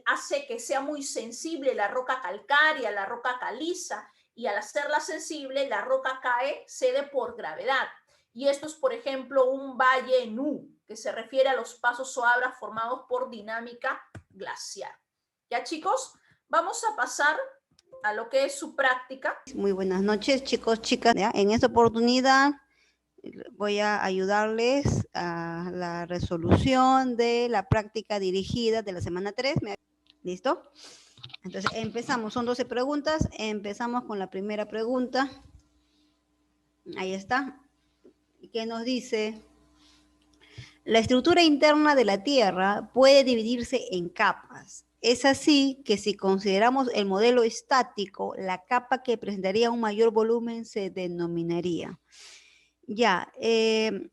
hace que sea muy sensible la roca calcárea, la roca caliza, y al hacerla sensible, la roca cae, cede por gravedad. Y esto es, por ejemplo, un valle Nu, que se refiere a los pasos o abras formados por dinámica glaciar. ¿Ya, chicos? Vamos a pasar a lo que es su práctica. Muy buenas noches, chicos, chicas. ¿Ya? En esta oportunidad voy a ayudarles a la resolución de la práctica dirigida de la semana 3. ¿Listo? Entonces empezamos, son 12 preguntas. Empezamos con la primera pregunta. Ahí está. ¿Qué nos dice? La estructura interna de la Tierra puede dividirse en capas. Es así que si consideramos el modelo estático, la capa que presentaría un mayor volumen se denominaría. Ya, el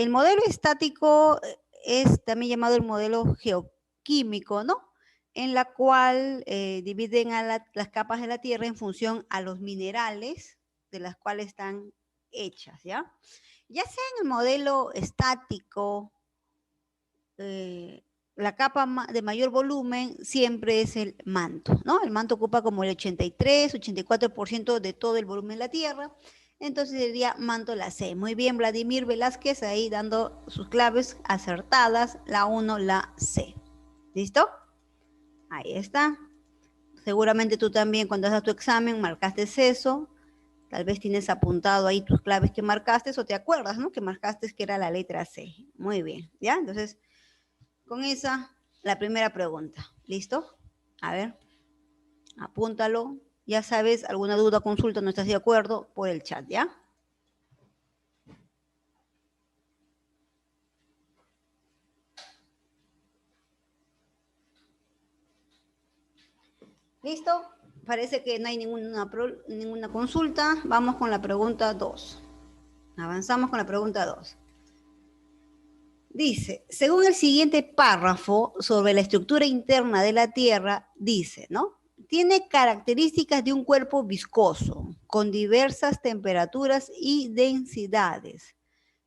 modelo estático es también llamado el modelo geoquímico, ¿no? En la cual dividen a las capas de la Tierra en función a los minerales de las cuales están hechas, ¿ya? Ya sea en el modelo estático, la capa de mayor volumen siempre es el manto, ¿no? El manto ocupa como el 83, 84% de todo el volumen de la Tierra. Entonces sería manto la C. Muy bien, Vladimir Velázquez ahí dando sus claves acertadas, la 1, la C. ¿Listo? Ahí está. Seguramente tú también cuando haces tu examen marcaste eso. Tal vez tienes apuntado ahí tus claves que marcaste o te acuerdas, ¿no? Que marcaste que era la letra C. Muy bien, ¿ya? Entonces, con esa, la primera pregunta. ¿Listo? A ver, apúntalo. Ya sabes, alguna duda, consulta, no estás de acuerdo, por el chat, ¿ya? ¿Listo? Parece que no hay ninguna consulta. Vamos con la pregunta 2. Avanzamos con la pregunta 2. Dice, según el siguiente párrafo sobre la estructura interna de la Tierra, dice, ¿no? Tiene características de un cuerpo viscoso, con diversas temperaturas y densidades,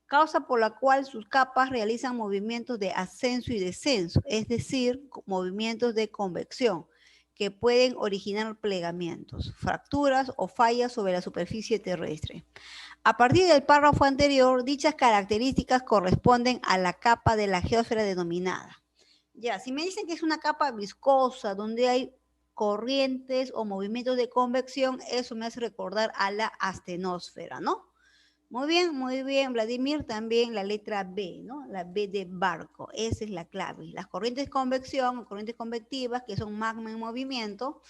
causa por la cual sus capas realizan movimientos de ascenso y descenso, es decir, movimientos de convección, que pueden originar plegamientos, fracturas o fallas sobre la superficie terrestre. A partir del párrafo anterior, dichas características corresponden a la capa de la geósfera denominada. Ya, si me dicen que es una capa viscosa donde hay corrientes o movimientos de convección, eso me hace recordar a la astenosfera, ¿no? Muy bien, Vladimir, también la letra B, ¿no? La B de barco, esa es la clave. Las corrientes de convección o corrientes convectivas, que son magma en movimiento,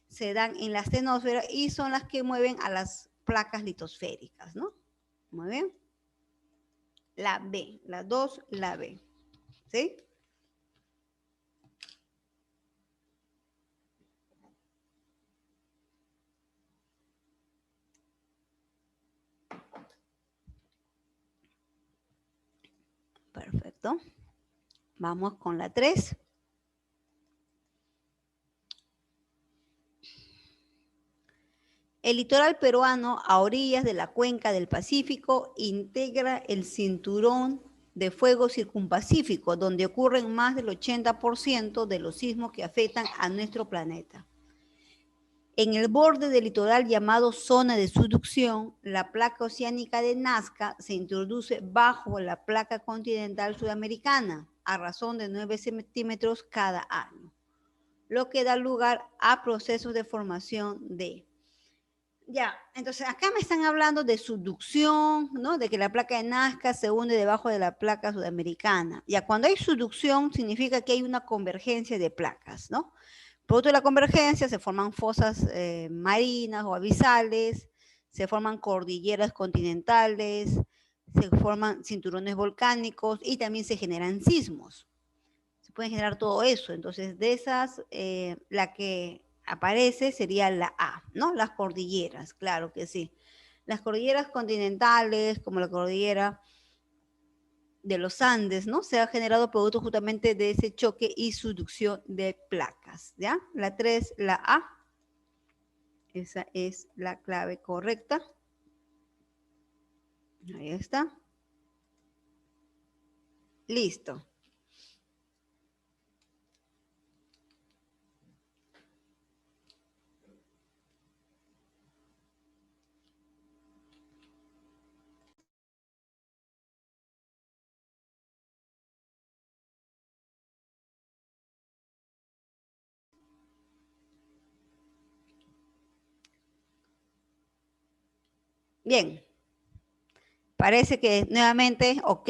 se dan en la astenosfera y son las que mueven a las placas litosféricas, ¿no? Muy bien. La B, la 2, la B, ¿sí? Perfecto. Vamos con la 3. El litoral peruano a orillas de la cuenca del Pacífico integra el cinturón de fuego circunpacífico, donde ocurren más del 80% de los sismos que afectan a nuestro planeta. En el borde del litoral llamado zona de subducción, la placa oceánica de Nazca se introduce bajo la placa continental sudamericana a razón de 9 centímetros cada año, lo que da lugar a procesos de formación de... Ya, entonces acá me están hablando de subducción, ¿no? De que la placa de Nazca se hunde debajo de la placa sudamericana. Ya, cuando hay subducción significa que hay una convergencia de placas, ¿no? Producto de la convergencia se forman fosas marinas o abisales, se forman cordilleras continentales, se forman cinturones volcánicos y también se generan sismos. Se puede generar todo eso. Entonces, de esas, la que aparece sería la A, ¿no? Las cordilleras, claro que sí. Las cordilleras continentales, como la cordillera de los Andes, ¿no? Se ha generado producto justamente de ese choque y subducción de placas, ¿ya? La 3, la A. Esa es la clave correcta. Ahí está. Listo. Bien. Parece que nuevamente, ok,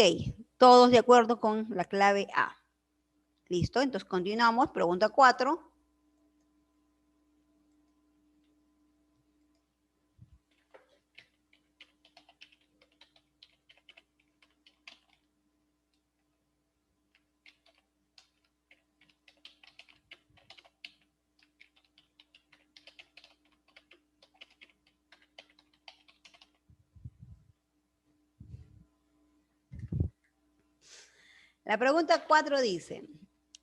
todos de acuerdo con la clave A. Listo, entonces continuamos. Pregunta 4. La pregunta 4 dice,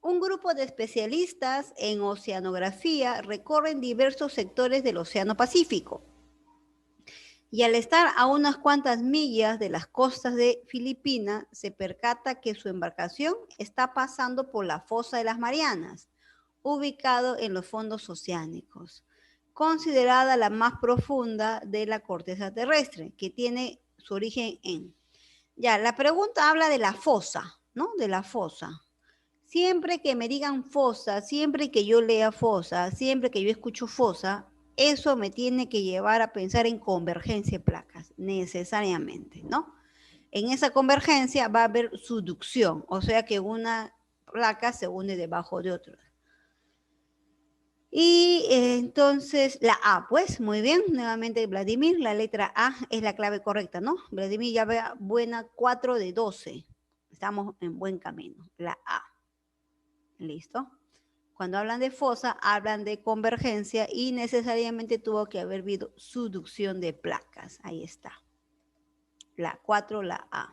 un grupo de especialistas en oceanografía recorren diversos sectores del Océano Pacífico y al estar a unas cuantas millas de las costas de Filipinas, se percata que su embarcación está pasando por la fosa de las Marianas, ubicado en los fondos oceánicos, considerada la más profunda de la corteza terrestre, que tiene su origen en... Ya, la pregunta habla de la fosa, ¿no? De la fosa. Siempre que me digan fosa, siempre que yo lea fosa, siempre que yo escucho fosa, eso me tiene que llevar a pensar en convergencia de placas, necesariamente, ¿no? En esa convergencia va a haber subducción, o sea que una placa se une debajo de otra. Y entonces la A, pues muy bien, nuevamente Vladimir, la letra A es la clave correcta, ¿no? Vladimir ya vea buena 4 de 12. Estamos en buen camino, la A. ¿Listo? Cuando hablan de fosa, hablan de convergencia y necesariamente tuvo que haber habido subducción de placas. Ahí está. La 4, la A.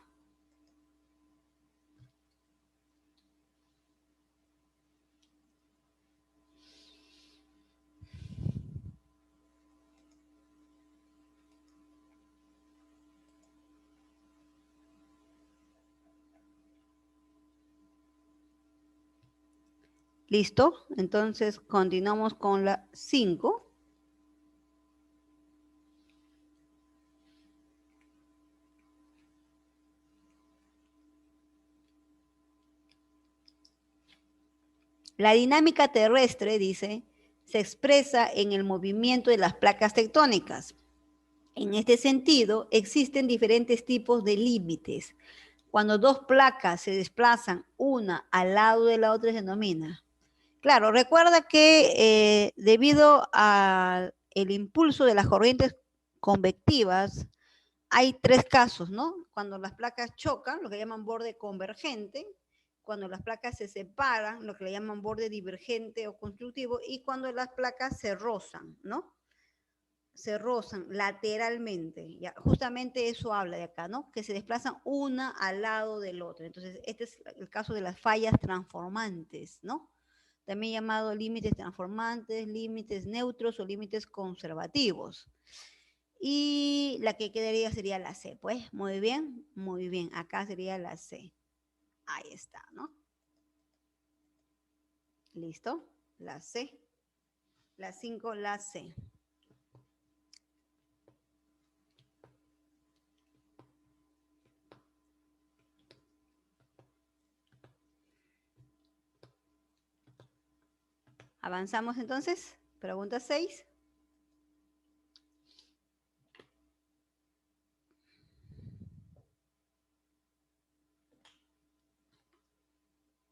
¿Listo? Entonces continuamos con la 5. La dinámica terrestre, dice, se expresa en el movimiento de las placas tectónicas. En este sentido, existen diferentes tipos de límites. Cuando dos placas se desplazan una al lado de la otra se denomina. Claro, recuerda que debido al impulso de las corrientes convectivas, hay 3 casos, ¿no? Cuando las placas chocan, lo que llaman borde convergente, cuando las placas se separan, lo que le llaman borde divergente o constructivo, y cuando las placas se rozan, ¿no? Se rozan lateralmente. Ya, justamente eso habla de acá, ¿no? Que se desplazan una al lado del otro. Entonces, este es el caso de las fallas transformantes, ¿no? También llamado límites transformantes, límites neutros o límites conservativos. Y la que quedaría sería la C, pues, muy bien, acá sería la C. Ahí está, ¿no? ¿Listo? La C. La 5, la C. Avanzamos entonces. Pregunta 6.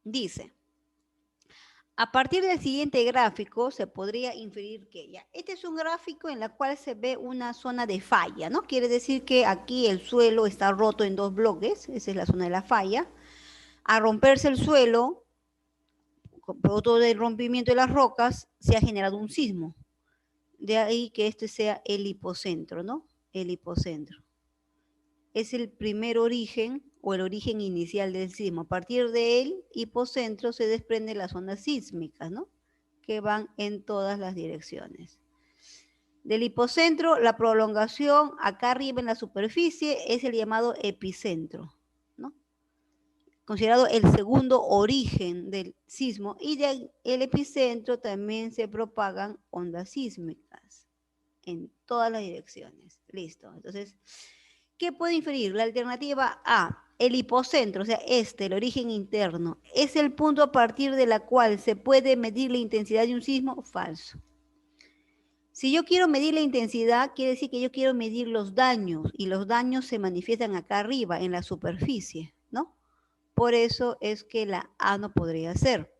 Dice, a partir del siguiente gráfico se podría inferir que ya, este es un gráfico en el cual se ve una zona de falla, ¿no? Quiere decir que aquí el suelo está roto en 2 bloques, esa es la zona de la falla. Al romperse el suelo, producto del rompimiento de las rocas, se ha generado un sismo. De ahí que este sea el hipocentro, ¿no? el hipocentro. Es el primer origen o el origen inicial del sismo. A partir del hipocentro se desprenden las ondas sísmicas, ¿no? Que van en todas las direcciones. Del hipocentro, la prolongación acá arriba en la superficie es el llamado epicentro, ¿no? Considerado el segundo origen del sismo, y del epicentro también se propagan ondas sísmicas en todas las direcciones. Listo. Entonces, ¿qué puede inferir? La alternativa A, el hipocentro, o sea, el origen interno, es el punto a partir de la cual se puede medir la intensidad de un sismo. Falso. Si yo quiero medir la intensidad, quiere decir que yo quiero medir los daños, y los daños se manifiestan acá arriba, en la superficie, ¿no? Por eso es que la A no podría ser.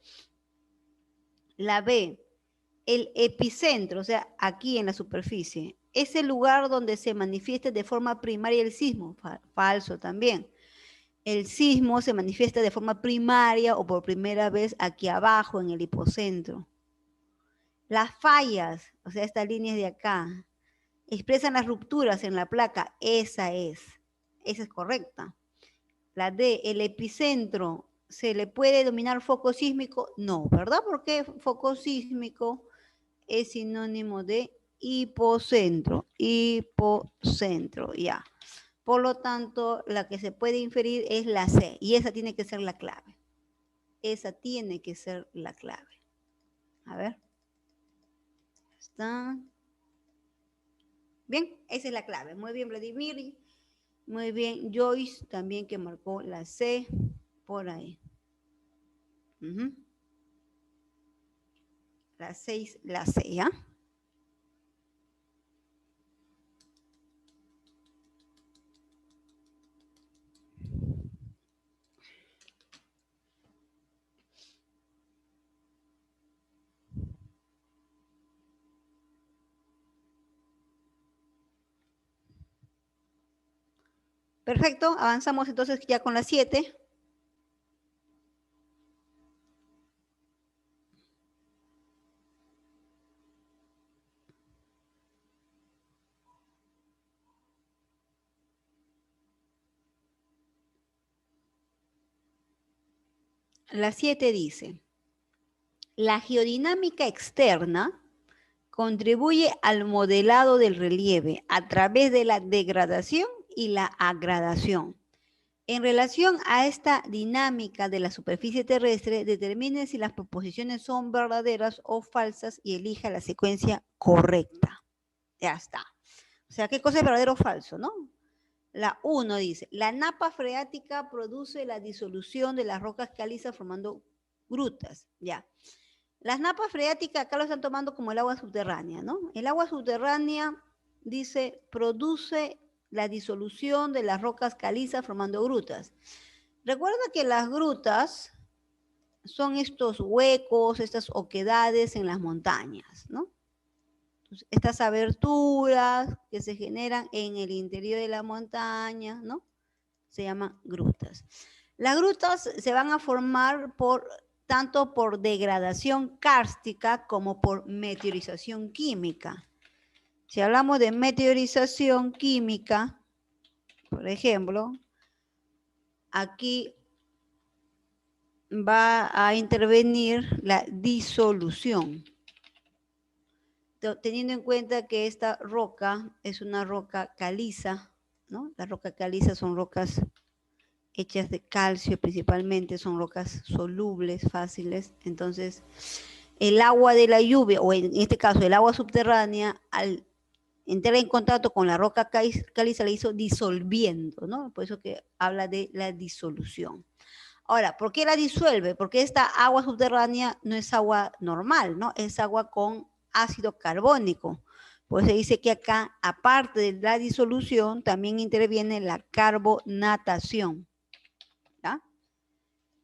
La B, el epicentro, o sea, aquí en la superficie, es el lugar donde se manifiesta de forma primaria el sismo. Falso también. El sismo se manifiesta de forma primaria o por primera vez aquí abajo en el hipocentro. Las fallas, o sea, estas líneas de acá, expresan las rupturas en la placa. Esa es correcta. La D, el epicentro, ¿se le puede denominar foco sísmico? No, ¿verdad? Porque foco sísmico es sinónimo de hipocentro. Hipocentro, ya. Por lo tanto, la que se puede inferir es la C, y esa tiene que ser la clave. Esa tiene que ser la clave. A ver. ¿Está? Bien, esa es la clave. Muy bien, Vladimir. Muy bien, Joyce también, que marcó la C por ahí. La 6, la C, ¿ya? Perfecto, avanzamos entonces ya con la 7. La 7 dice, la geodinámica externa contribuye al modelado del relieve a través de la degradación y la agradación. En relación a esta dinámica de la superficie terrestre, determine si las proposiciones son verdaderas o falsas y elija la secuencia correcta. Ya está. O sea, ¿qué cosa es verdadero o falso, no? La 1 dice, la napa freática produce la disolución de las rocas calizas formando grutas. Ya. Las napas freáticas acá lo están tomando como el agua subterránea, ¿no? El agua subterránea, dice, produce la disolución de las rocas calizas formando grutas. Recuerda que las grutas son estos huecos, estas oquedades en las montañas, ¿no? Entonces, estas aberturas que se generan en el interior de la montaña, ¿no? Se llaman grutas. Las grutas se van a formar tanto por degradación kárstica como por meteorización química. Si hablamos de meteorización química, por ejemplo, aquí va a intervenir la disolución, teniendo en cuenta que esta roca es una roca caliza, ¿no? Las rocas calizas son rocas hechas de calcio principalmente, son rocas solubles, fáciles. Entonces, el agua de la lluvia, o en este caso el agua subterránea, al entrar en contacto con la roca caliza, la hizo disolviendo, ¿no? Por eso que habla de la disolución. Ahora, ¿por qué la disuelve? Porque esta agua subterránea no es agua normal, ¿no? Es agua con ácido carbónico. Pues se dice que acá, aparte de la disolución, también interviene la carbonatación. ¿Ya?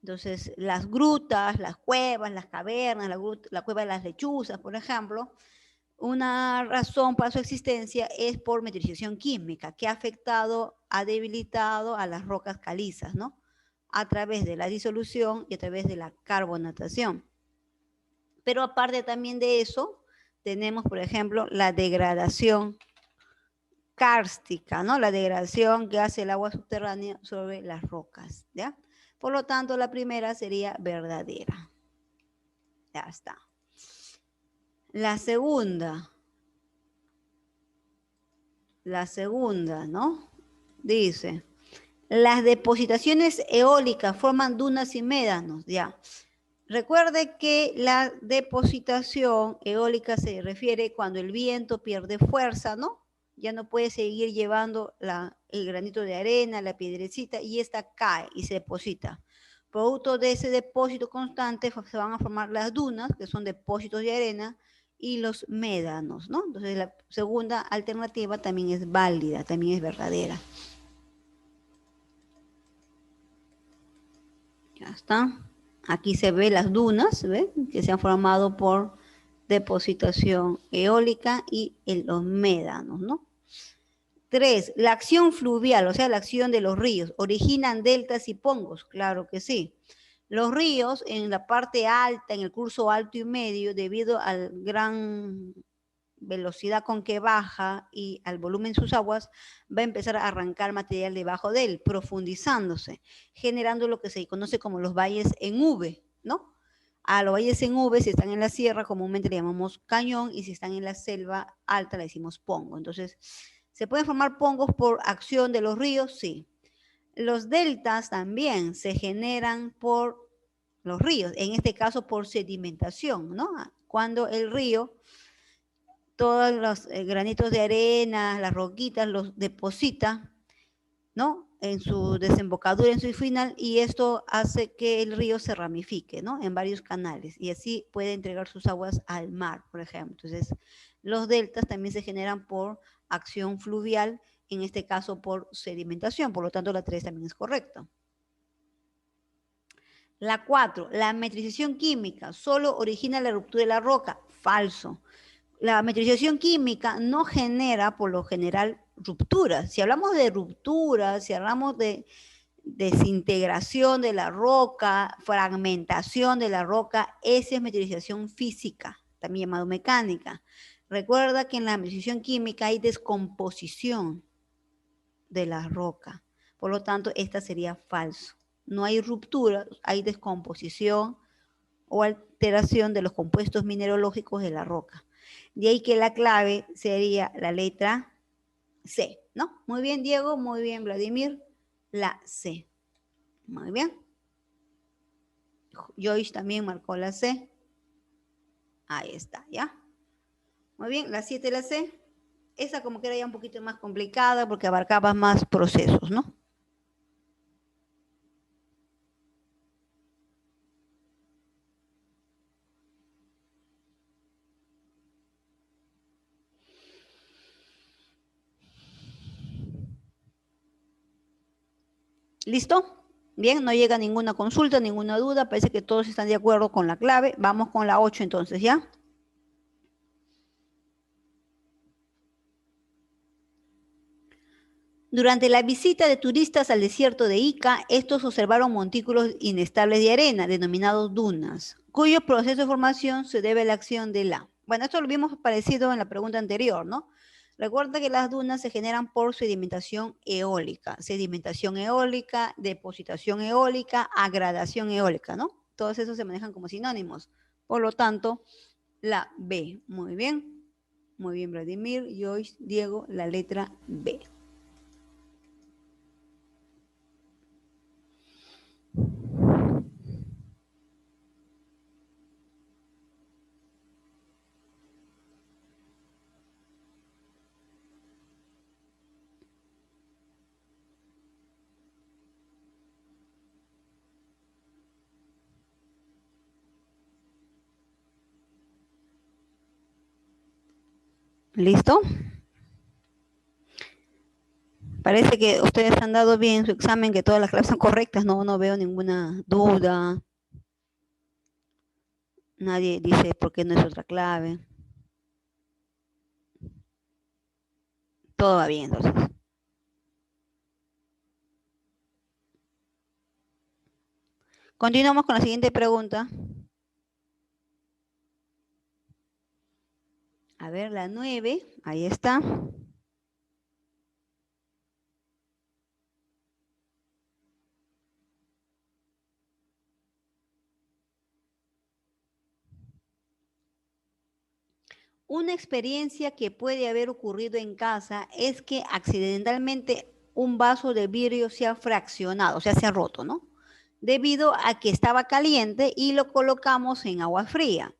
Entonces, las grutas, las cuevas, las cavernas, la cueva de las lechuzas, por ejemplo, una razón para su existencia es por meteorización química, que ha afectado, ha debilitado a las rocas calizas, ¿no? A través de la disolución y a través de la carbonatación. Pero aparte también de eso, tenemos, por ejemplo, la degradación kárstica, ¿no? La degradación que hace el agua subterránea sobre las rocas, ¿ya? Por lo tanto, la primera sería verdadera. Ya está. La segunda, ¿no? Dice, las depositaciones eólicas forman dunas y médanos, ya. Recuerde que la depositación eólica se refiere cuando el viento pierde fuerza, ¿no? Ya no puede seguir llevando el granito de arena, la piedrecita, y esta cae y se deposita. Producto de ese depósito constante se van a formar las dunas, que son depósitos de arena, y los médanos, ¿no? Entonces la segunda alternativa también es válida, también es verdadera. Ya está. Aquí se ve las dunas, ¿ve? Que se han formado por depositación eólica y los médanos, ¿no? 3. La acción fluvial, o sea, la acción de los ríos, originan deltas y pongos, claro que sí. Los ríos en la parte alta, en el curso alto y medio, debido al gran velocidad con que baja y al volumen de sus aguas, va a empezar a arrancar material debajo de él, profundizándose, generando lo que se conoce como los valles en V, ¿no? A los valles en V, si están en la sierra, comúnmente le llamamos cañón, y si están en la selva alta, le decimos pongo. Entonces, ¿se pueden formar pongos por acción de los ríos? Sí. Los deltas también se generan por los ríos, en este caso por sedimentación, ¿no? Cuando el río, todos los granitos de arena, las roquitas, los deposita, ¿no? En su desembocadura, en su final, y esto hace que el río se ramifique, ¿no? En varios canales, y así puede entregar sus aguas al mar, por ejemplo. Entonces, los deltas también se generan por acción fluvial, en este caso por sedimentación, por lo tanto la 3 también es correcta. La 4, la metrización química solo origina la ruptura de la roca. Falso. La metrización química no genera, por lo general, rupturas. Si hablamos de rupturas, si hablamos de desintegración de la roca, fragmentación de la roca, esa es metrización física, también llamado mecánica. Recuerda que en la metrización química hay descomposición de la roca. Por lo tanto, esta sería falso. No hay ruptura, hay descomposición o alteración de los compuestos mineralógicos de la roca. De ahí que la clave sería la letra C, ¿no? Muy bien, Diego, muy bien, Vladimir, la C. Muy bien. Joyce también marcó la C. Ahí está, ¿ya? Muy bien, la 7 y la C. Esa como que era ya un poquito más complicada porque abarcaba más procesos, ¿no? ¿Listo? Bien, no llega ninguna consulta, ninguna duda. Parece que todos están de acuerdo con la clave. Vamos con la 8 entonces, ¿ya? Durante la visita de turistas al desierto de Ica, estos observaron montículos inestables de arena, denominados dunas, cuyo proceso de formación se debe a la acción de la... Bueno, esto lo vimos parecido en la pregunta anterior, ¿no? Recuerda que las dunas se generan por sedimentación eólica, depositación eólica, agradación eólica, ¿no? Todos esos se manejan como sinónimos. Por lo tanto, la B. Muy bien, Vladimir, Joyce, Diego, la letra B. ¿Listo? Parece que ustedes han dado bien su examen, que todas las claves son correctas, no veo ninguna duda. Nadie dice por qué no es otra clave. Todo va bien, entonces. Continuamos con la siguiente pregunta. A ver, la 9, ahí está. Una experiencia que puede haber ocurrido en casa es que accidentalmente un vaso de vidrio se ha fraccionado, o sea, se ha roto, ¿no? Debido a que estaba caliente y lo colocamos en agua fría.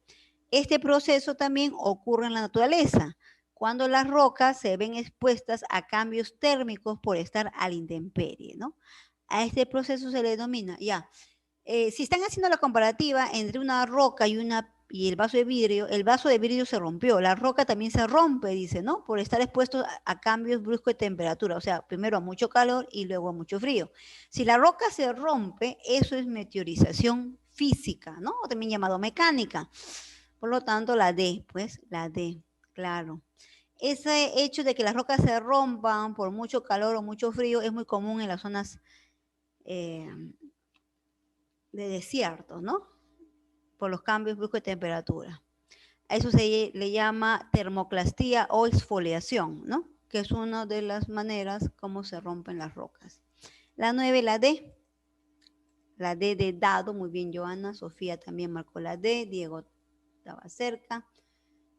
Este proceso también ocurre en la naturaleza, cuando las rocas se ven expuestas a cambios térmicos por estar a la intemperie, ¿no? A este proceso se le denomina, ya, si están haciendo la comparativa entre una roca y el vaso de vidrio se rompió, la roca también se rompe, dice, ¿no? Por estar expuesto a cambios bruscos de temperatura, o sea, primero a mucho calor y luego a mucho frío. Si la roca se rompe, eso es meteorización física, ¿no? O también llamado mecánica. Por lo tanto, la D, pues, la D, claro. Ese hecho de que las rocas se rompan por mucho calor o mucho frío es muy común en las zonas eh, de desierto, ¿no? Por los cambios bruscos de temperatura. A eso se le llama termoclastía o exfoliación, ¿no? Que es una de las maneras como se rompen las rocas. La 9, la D. La D de dado, muy bien Joana, Sofía también marcó la D, Diego estaba cerca,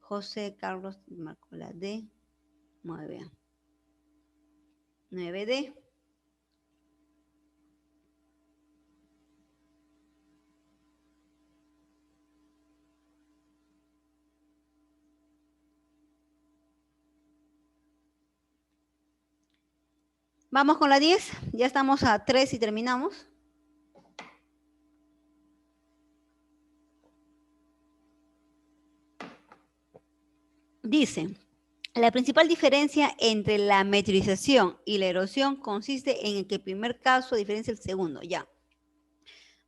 José Carlos marcó la D, muy bien. 9D. Vamos con la 10, ya estamos a 3 y terminamos. Dice, la principal diferencia entre la meteorización y la erosión consiste en que el primer caso diferencia el segundo, ya.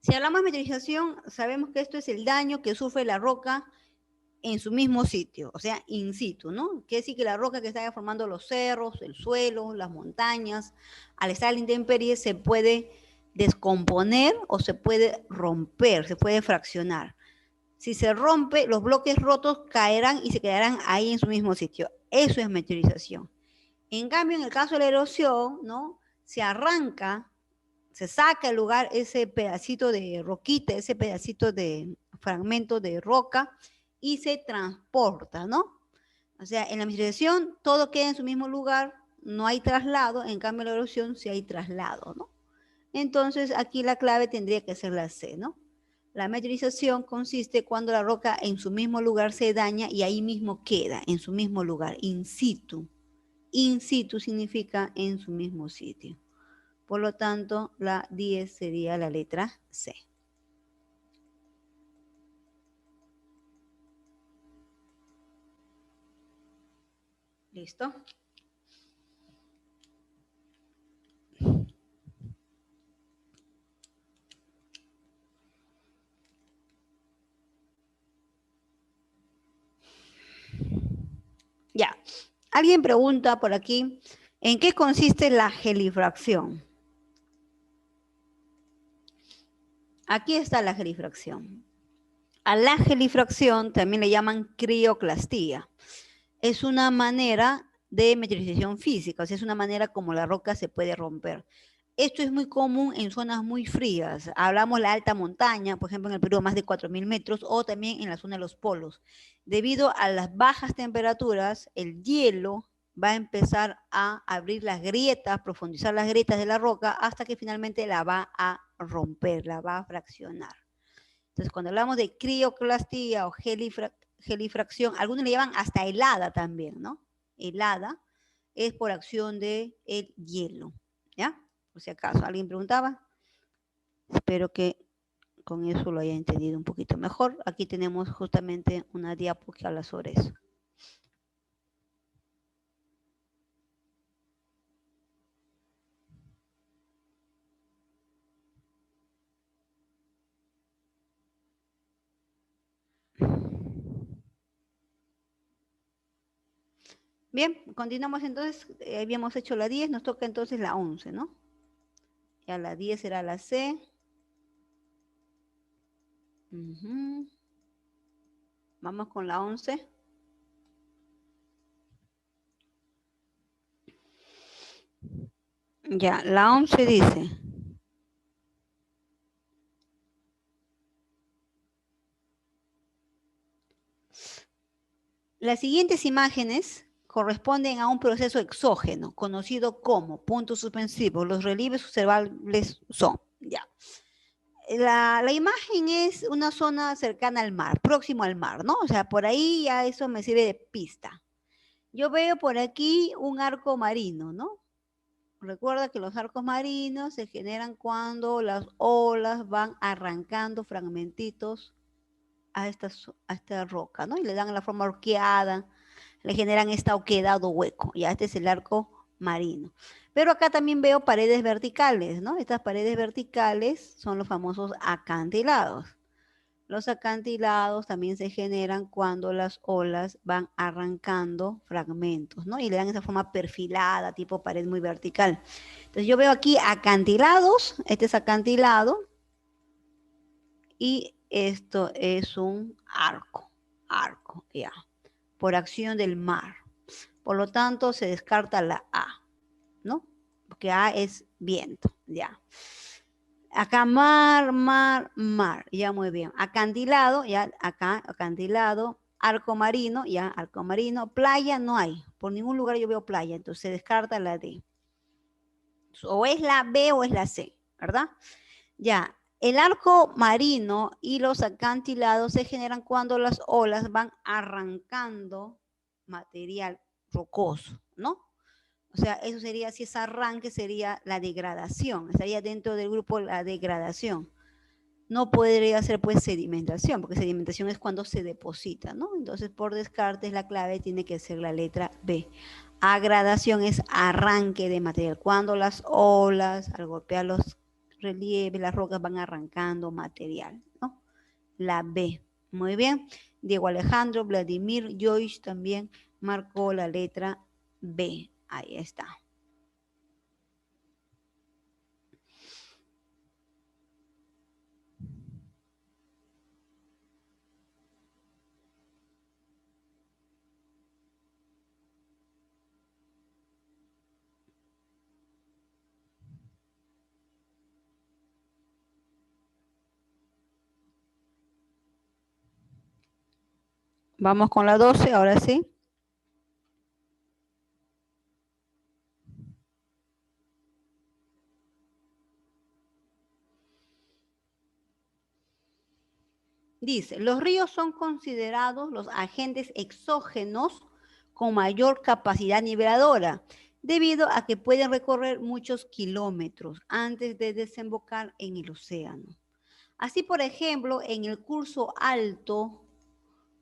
Si hablamos de meteorización, sabemos que esto es el daño que sufre la roca en su mismo sitio, o sea, in situ, ¿no? Quiere decir que la roca que está formando los cerros, el suelo, las montañas, al estar a la intemperie se puede descomponer o se puede romper, se puede fraccionar. Si se rompe, los bloques rotos caerán y se quedarán ahí en su mismo sitio. Eso es meteorización. En cambio, en el caso de la erosión, ¿no? Se arranca, se saca del lugar ese pedacito de roquita, ese pedacito de fragmento de roca y se transporta, ¿no? O sea, en la meteorización todo queda en su mismo lugar, no hay traslado, en cambio en la erosión sí hay traslado, ¿no? Entonces aquí la clave tendría que ser la C, ¿no? La meteorización consiste cuando la roca en su mismo lugar se daña y ahí mismo queda, en su mismo lugar, in situ. In situ significa en su mismo sitio. Por lo tanto, la 10 sería la letra C. ¿Listo? Ya. Alguien pregunta por aquí, ¿en qué consiste la gelifracción? Aquí está la gelifracción. A la gelifracción también le llaman crioclastía. Es una manera de meteorización física, o sea, es una manera como la roca se puede romper. Esto es muy común en zonas muy frías. Hablamos de la alta montaña, por ejemplo, en el Perú a más de 4.000 metros, o también en la zona de los polos. Debido a las bajas temperaturas, el hielo va a empezar a abrir las grietas, profundizar las grietas de la roca, hasta que finalmente la va a romper, la va a fraccionar. Entonces, cuando hablamos de crioclastía o gelifracción, algunos le llaman hasta helada también, ¿no? Helada es por acción del hielo, ¿ya? Por si acaso alguien preguntaba. Espero que con eso lo haya entendido un poquito mejor. Aquí tenemos justamente una diapo que habla sobre eso. Bien, continuamos entonces. Habíamos hecho la 10, nos toca entonces la 11, ¿no? Ya la 10 será la C. Vamos con la 11. Ya, la 11 dice, Las siguientes imágenes corresponden a un proceso exógeno, conocido como puntos suspensivos. Los relieves observables son, ya. La imagen es una zona cercana al mar, próximo al mar, ¿no? O sea, por ahí ya eso me sirve de pista. Yo veo por aquí un arco marino, ¿no? Recuerda que los arcos marinos se generan cuando las olas van arrancando fragmentitos a esta roca, ¿no? Y le dan la forma arqueada, le generan esta oquedad o hueco. Ya este es el arco marino. Pero acá también veo paredes verticales, ¿no? Estas paredes verticales son los famosos acantilados. Los acantilados también se generan cuando las olas van arrancando fragmentos, ¿no? Y le dan esa forma perfilada, tipo pared muy vertical. Entonces yo veo aquí acantilados, este es acantilado, y esto es un arco, ya, por acción del mar. Por lo tanto, se descarta la A, ¿no? Porque A es viento, ya. Acá mar, ya muy bien. Acantilado, ya acá, acantilado. Arco marino, ya, arco marino. Playa no hay, por ningún lugar yo veo playa, entonces se descarta la D. O es la B o es la C, ¿verdad? Ya, el arco marino y los acantilados se generan cuando las olas van arrancando material rocoso, ¿no? O sea, eso sería, si es arranque, sería la degradación, estaría dentro del grupo la degradación. No podría ser pues sedimentación, porque sedimentación es cuando se deposita, ¿no? Entonces, por descarte, la clave tiene que ser la letra B. Agradación es arranque de material, cuando las olas, al golpear los relieves, las rocas van arrancando material, ¿no? La B. Muy bien. Diego Alejandro, Vladimir, Joyce también marcó la letra B. Ahí está. Vamos con la 12, ahora sí. Dice, los ríos son considerados los agentes exógenos con mayor capacidad niveladora, debido a que pueden recorrer muchos kilómetros antes de desembocar en el océano. Así, por ejemplo, en el curso alto,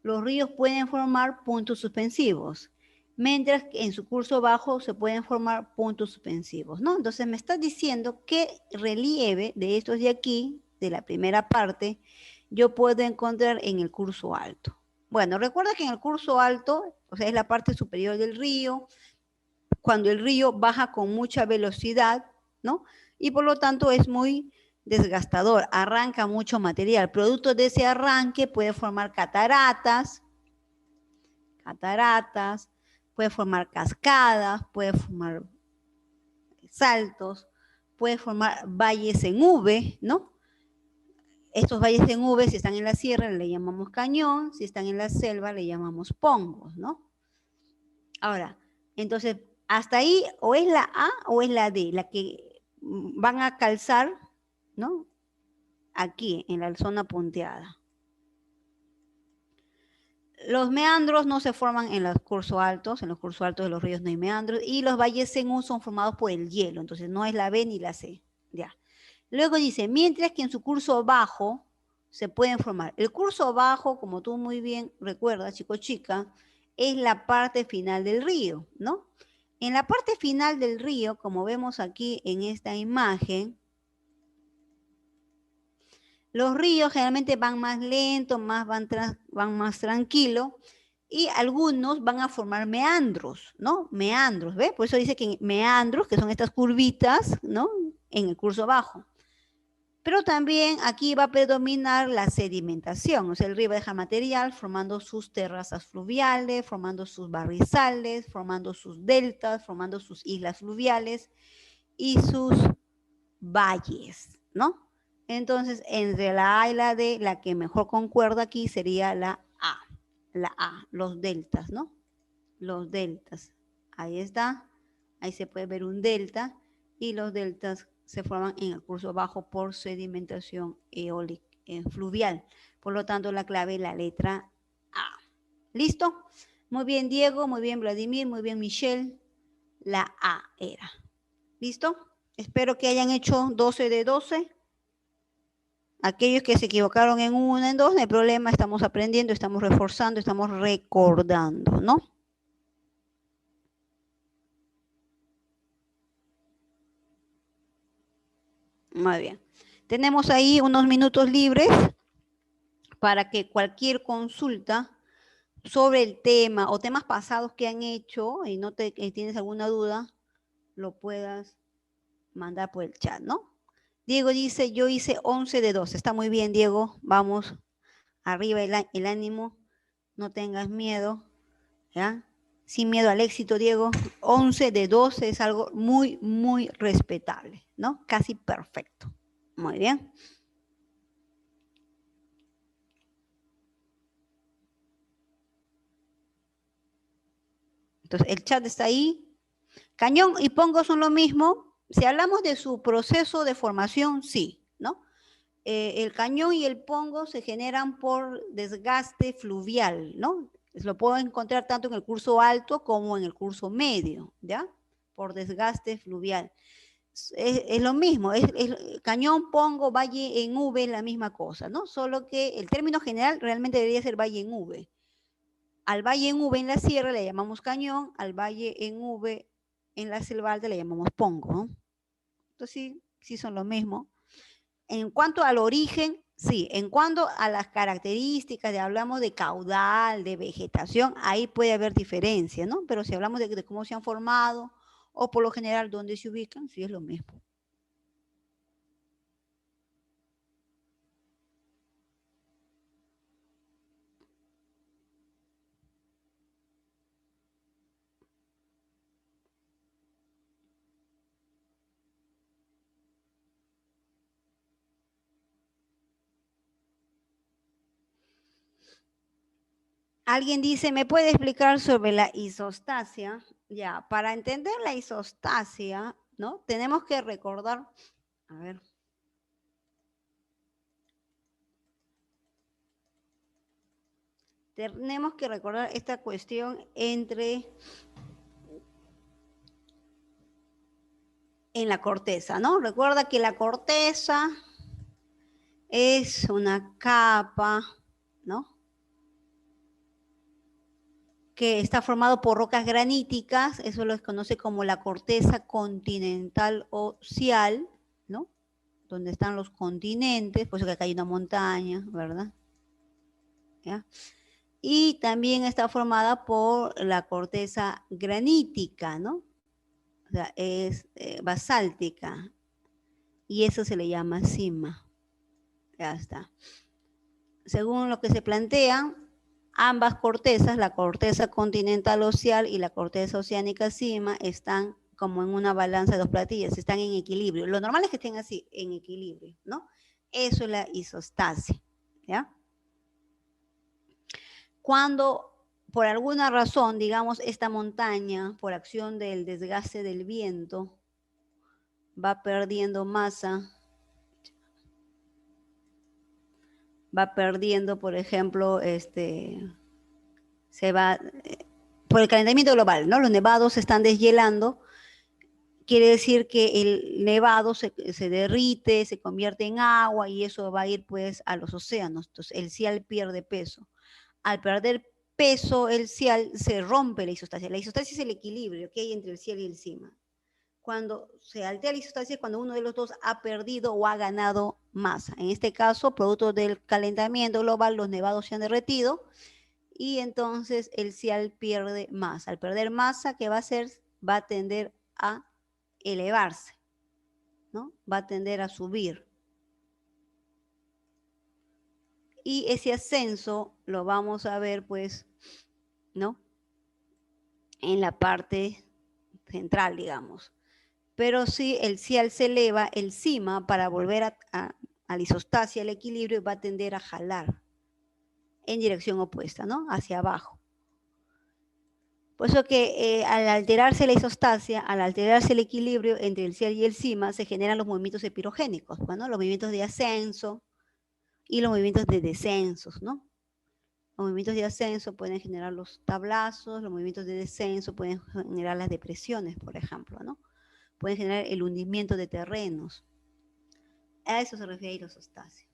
los ríos pueden formar puntos suspensivos, mientras que en su curso bajo se pueden formar puntos suspensivos, ¿no? Entonces me está diciendo qué relieve de estos de aquí, de la primera parte, yo puedo encontrar en el curso alto. Bueno, recuerda que en el curso alto, o sea, es la parte superior del río, cuando el río baja con mucha velocidad, ¿no? Y por lo tanto es muy desgastador, arranca mucho material. Producto de ese arranque puede formar cataratas, puede formar cascadas, puede formar saltos, puede formar valles en V, ¿no? Estos valles en V, si están en la sierra, le llamamos cañón, si están en la selva, le llamamos pongos, ¿no? Ahora, entonces, hasta ahí o es la A o es la D, la que van a calzar, ¿no? Aquí, en la zona punteada. Los meandros no se forman en los cursos altos de los ríos no hay meandros, y los valles en U son formados por el hielo, entonces no es la B ni la C, ya. Luego dice, mientras que en su curso bajo se pueden formar. El curso bajo, como tú muy bien recuerdas, chico chica, es la parte final del río, ¿no? En la parte final del río, como vemos aquí en esta imagen, los ríos generalmente van más lentos, van más tranquilos, y algunos van a formar meandros, ¿no? Meandros, ¿ves? Por eso dice que meandros, que son estas curvitas, ¿no? En el curso bajo. Pero también aquí va a predominar la sedimentación, o sea, el río deja material formando sus terrazas fluviales, formando sus barrizales, formando sus deltas, formando sus islas fluviales y sus valles, ¿no? Entonces, entre la A y la D, la que mejor concuerda aquí sería la A, la A, los deltas, ¿no? Los deltas. Ahí está. Ahí se puede ver un delta y los deltas se forman en el curso bajo por sedimentación eólica, fluvial. Por lo tanto, la clave es la letra A. ¿Listo? Muy bien, Diego. Muy bien, Vladimir. Muy bien, Michelle. La A era. ¿Listo? Espero que hayan hecho 12 de 12. Aquellos que se equivocaron en una, en dos, no hay problema. Estamos aprendiendo, estamos reforzando, estamos recordando, ¿no? Muy bien. Tenemos ahí unos minutos libres para que cualquier consulta sobre el tema o temas pasados que han hecho y no tienes alguna duda, lo puedas mandar por el chat, ¿no? Diego dice, yo hice 11 de 12. Está muy bien, Diego. Vamos, arriba el ánimo. No tengas miedo, ¿ya? Sin miedo al éxito, Diego. 11 de 12 es algo muy, muy respetable, ¿no? Casi perfecto. Muy bien. Entonces, el chat está ahí. Cañón y pongo son lo mismo. Si hablamos de su proceso de formación, sí, ¿no? El cañón y el pongo se generan por desgaste fluvial, ¿no? Lo puedo encontrar tanto en el curso alto como en el curso medio, ¿ya? Por desgaste fluvial. Es lo mismo, es cañón, pongo, valle en V, la misma cosa, ¿no? Solo que el término general realmente debería ser valle en V. Al valle en V en la sierra le llamamos cañón, al valle en V en la selva alta le llamamos pongo, ¿no? Entonces sí, sí son lo mismo. En cuanto al origen, sí. En cuanto a las características, hablamos de caudal, de vegetación, ahí puede haber diferencia, ¿no? Pero si hablamos de cómo se han formado o por lo general dónde se ubican, sí es lo mismo. Alguien dice, ¿me puede explicar sobre la isostasia? Ya, para entender la isostasia, ¿no? Tenemos que recordar, a ver. Tenemos que recordar esta cuestión en la corteza, ¿no? Recuerda que la corteza es una capa, ¿no? Que está formado por rocas graníticas, eso lo conoce como la corteza continental ocial, ¿no? Donde están los continentes, por eso que acá hay una montaña, ¿verdad? ¿Ya? Y también está formada por la corteza granítica, ¿no? O sea, es basáltica, y eso se le llama sima. Ya está. Según lo que se plantea, ambas cortezas, la corteza continental ocial y la corteza oceánica sima, están como en una balanza de dos platillas, están en equilibrio. Lo normal es que estén así, en equilibrio, ¿no? Eso es la isostasia, ¿ya? Cuando por alguna razón, digamos, esta montaña, por acción del desgaste del viento, va perdiendo masa, va perdiendo, por ejemplo, se va, por el calentamiento global, ¿no? Los nevados se están deshielando, quiere decir que el nevado se derrite, se convierte en agua y eso va a ir pues a los océanos. Entonces el cial pierde peso. Al perder peso el cial se rompe la isostasia. La isostasia es el equilibrio que hay entre el cial y el cima. Cuando se altera la isostasia es cuando uno de los dos ha perdido o ha ganado masa. En este caso, producto del calentamiento global, los nevados se han derretido y entonces el cial pierde masa. Al perder masa, ¿qué va a hacer? Va a tender a elevarse, ¿no? Va a tender a subir. Y ese ascenso lo vamos a ver, pues, ¿no? En la parte central, digamos. Pero si el cial se eleva, el cima, para volver a la isostasia, el equilibrio, va a tender a jalar. en dirección opuesta, ¿no? Hacia abajo. Por eso que al alterarse la isostasia, al alterarse el equilibrio entre el cielo y el cima, se generan los movimientos epirogénicos, bueno, los movimientos de ascenso y los movimientos de descensos, ¿no? Los movimientos de ascenso pueden generar los tablazos, los movimientos de descenso pueden generar las depresiones, por ejemplo, ¿no? Pueden generar el hundimiento de terrenos. A eso se refiere la isostasia.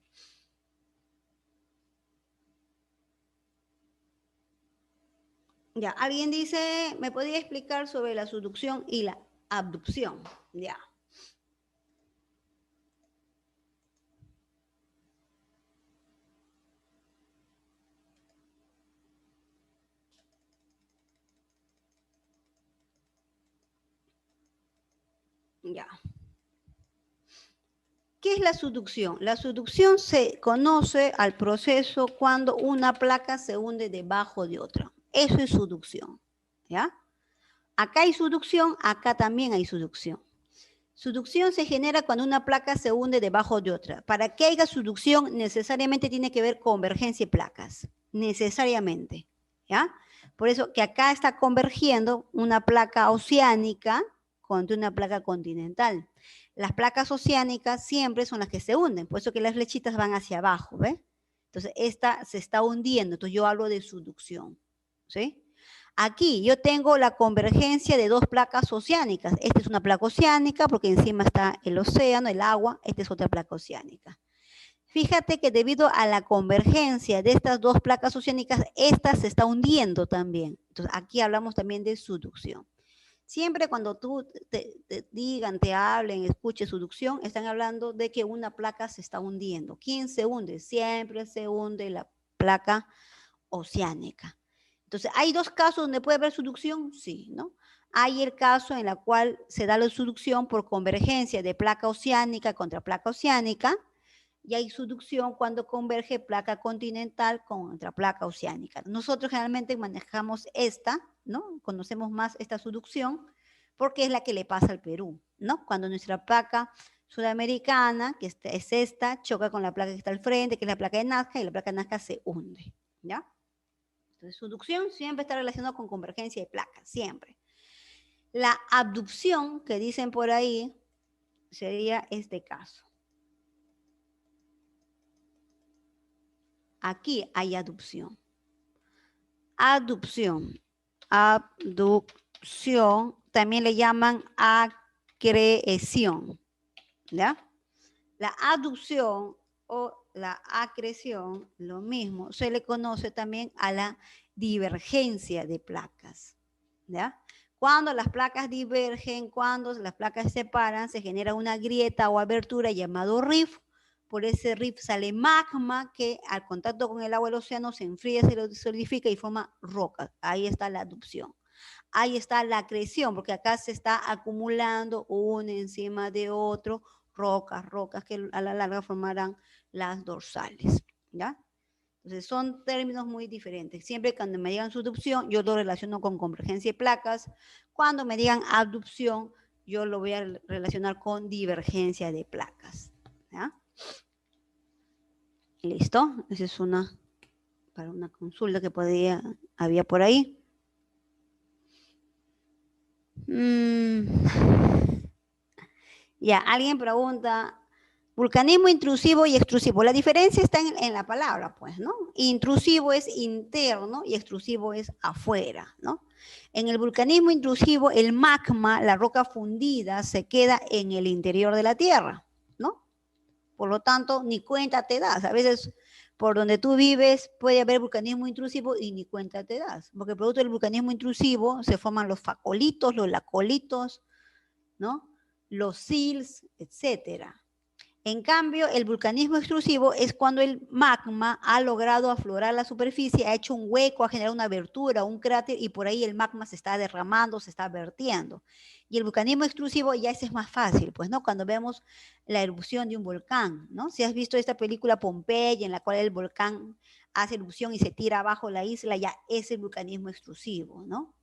Ya, alguien dice, ¿me podría explicar sobre la subducción y la abducción? Ya. Ya. ¿Qué es la subducción? La subducción se conoce al proceso cuando una placa se hunde debajo de otra. Eso es subducción, ¿ya? Acá hay subducción, acá también hay subducción. Subducción se genera cuando una placa se hunde debajo de otra. Para que haya subducción, necesariamente tiene que haber convergencia de placas. Necesariamente, ¿ya? Por eso que acá está convergiendo una placa oceánica contra una placa continental. Las placas oceánicas siempre son las que se hunden, por eso que las flechitas van hacia abajo, ¿ves? Entonces, esta se está hundiendo, entonces yo hablo de subducción, ¿sí? Aquí yo tengo la convergencia de dos placas oceánicas. Esta es una placa oceánica porque encima está el océano, el agua. Esta es otra placa oceánica. Fíjate que debido a la convergencia de estas dos placas oceánicas, esta se está hundiendo también. Entonces aquí hablamos también de subducción. Siempre cuando tú te digan, te hablen, escuches subducción, están hablando de que una placa se está hundiendo. ¿Quién se hunde? Siempre se hunde la placa oceánica. Entonces, ¿hay dos casos donde puede haber subducción? Sí, ¿no? Hay el caso en el cual se da la subducción por convergencia de placa oceánica contra placa oceánica, y hay subducción cuando converge placa continental contra placa oceánica. Nosotros generalmente manejamos esta, ¿no? Conocemos más esta subducción porque es la que le pasa al Perú, ¿no? Cuando nuestra placa sudamericana, que es esta, choca con la placa que está al frente, que es la placa de Nazca, y la placa de Nazca se hunde, ¿ya? Entonces, subducción siempre está relacionada con convergencia de placas, siempre. La abducción, que dicen por ahí, sería este caso. Aquí hay adopción. Adopción. Abducción. También le llaman acreción. ¿Ya? La adopción o la acreción, lo mismo, se le conoce también a la divergencia de placas. ¿Ya? Cuando las placas divergen, cuando las placas se separan, se genera una grieta o abertura llamado rift. Por ese rift sale magma que al contacto con el agua del océano se enfría, se solidifica y forma rocas. Ahí está la adopción. Ahí está la acreción, porque acá se está acumulando uno encima de otro, rocas que a la larga formarán las dorsales. ¿Ya? Entonces son términos muy diferentes. Siempre cuando me digan subducción, yo lo relaciono con convergencia de placas. Cuando me digan abducción, yo lo voy a relacionar con divergencia de placas. ¿Ya? Listo. Esa es para una consulta que había por ahí. Ya, alguien pregunta, vulcanismo intrusivo y extrusivo. La diferencia está en la palabra, pues, ¿no? Intrusivo es interno y extrusivo es afuera, ¿no? En el vulcanismo intrusivo, el magma, la roca fundida, se queda en el interior de la Tierra, ¿no? Por lo tanto, ni cuenta te das. A veces, por donde tú vives, puede haber vulcanismo intrusivo y ni cuenta te das. Porque producto del vulcanismo intrusivo se forman los facolitos, los lacolitos, ¿no? Los sills, etcétera. En cambio, el vulcanismo extrusivo es cuando el magma ha logrado aflorar la superficie, ha hecho un hueco, ha generado una abertura, un cráter, y por ahí el magma se está derramando, se está vertiendo. Y el vulcanismo extrusivo ya ese es más fácil, pues, ¿no? Cuando vemos la erupción de un volcán, ¿no? Si has visto esta película Pompeya, en la cual el volcán hace erupción y se tira abajo la isla, ya es el vulcanismo extrusivo, ¿no?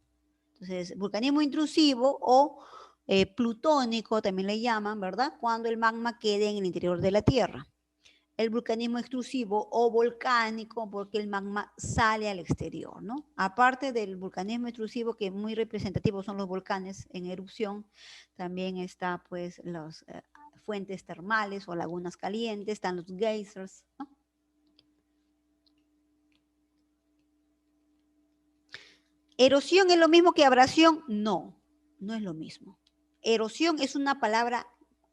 Entonces, vulcanismo intrusivo o plutónico también le llaman, ¿verdad? Cuando el magma quede en el interior de la Tierra. el vulcanismo extrusivo o volcánico, porque el magma sale al exterior, ¿no? Aparte del vulcanismo extrusivo, que muy representativo son los volcanes en erupción, también está pues las fuentes termales o lagunas calientes, están los geysers, ¿no? ¿Erosión es lo mismo que abrasión? No, no es lo mismo. Erosión es una palabra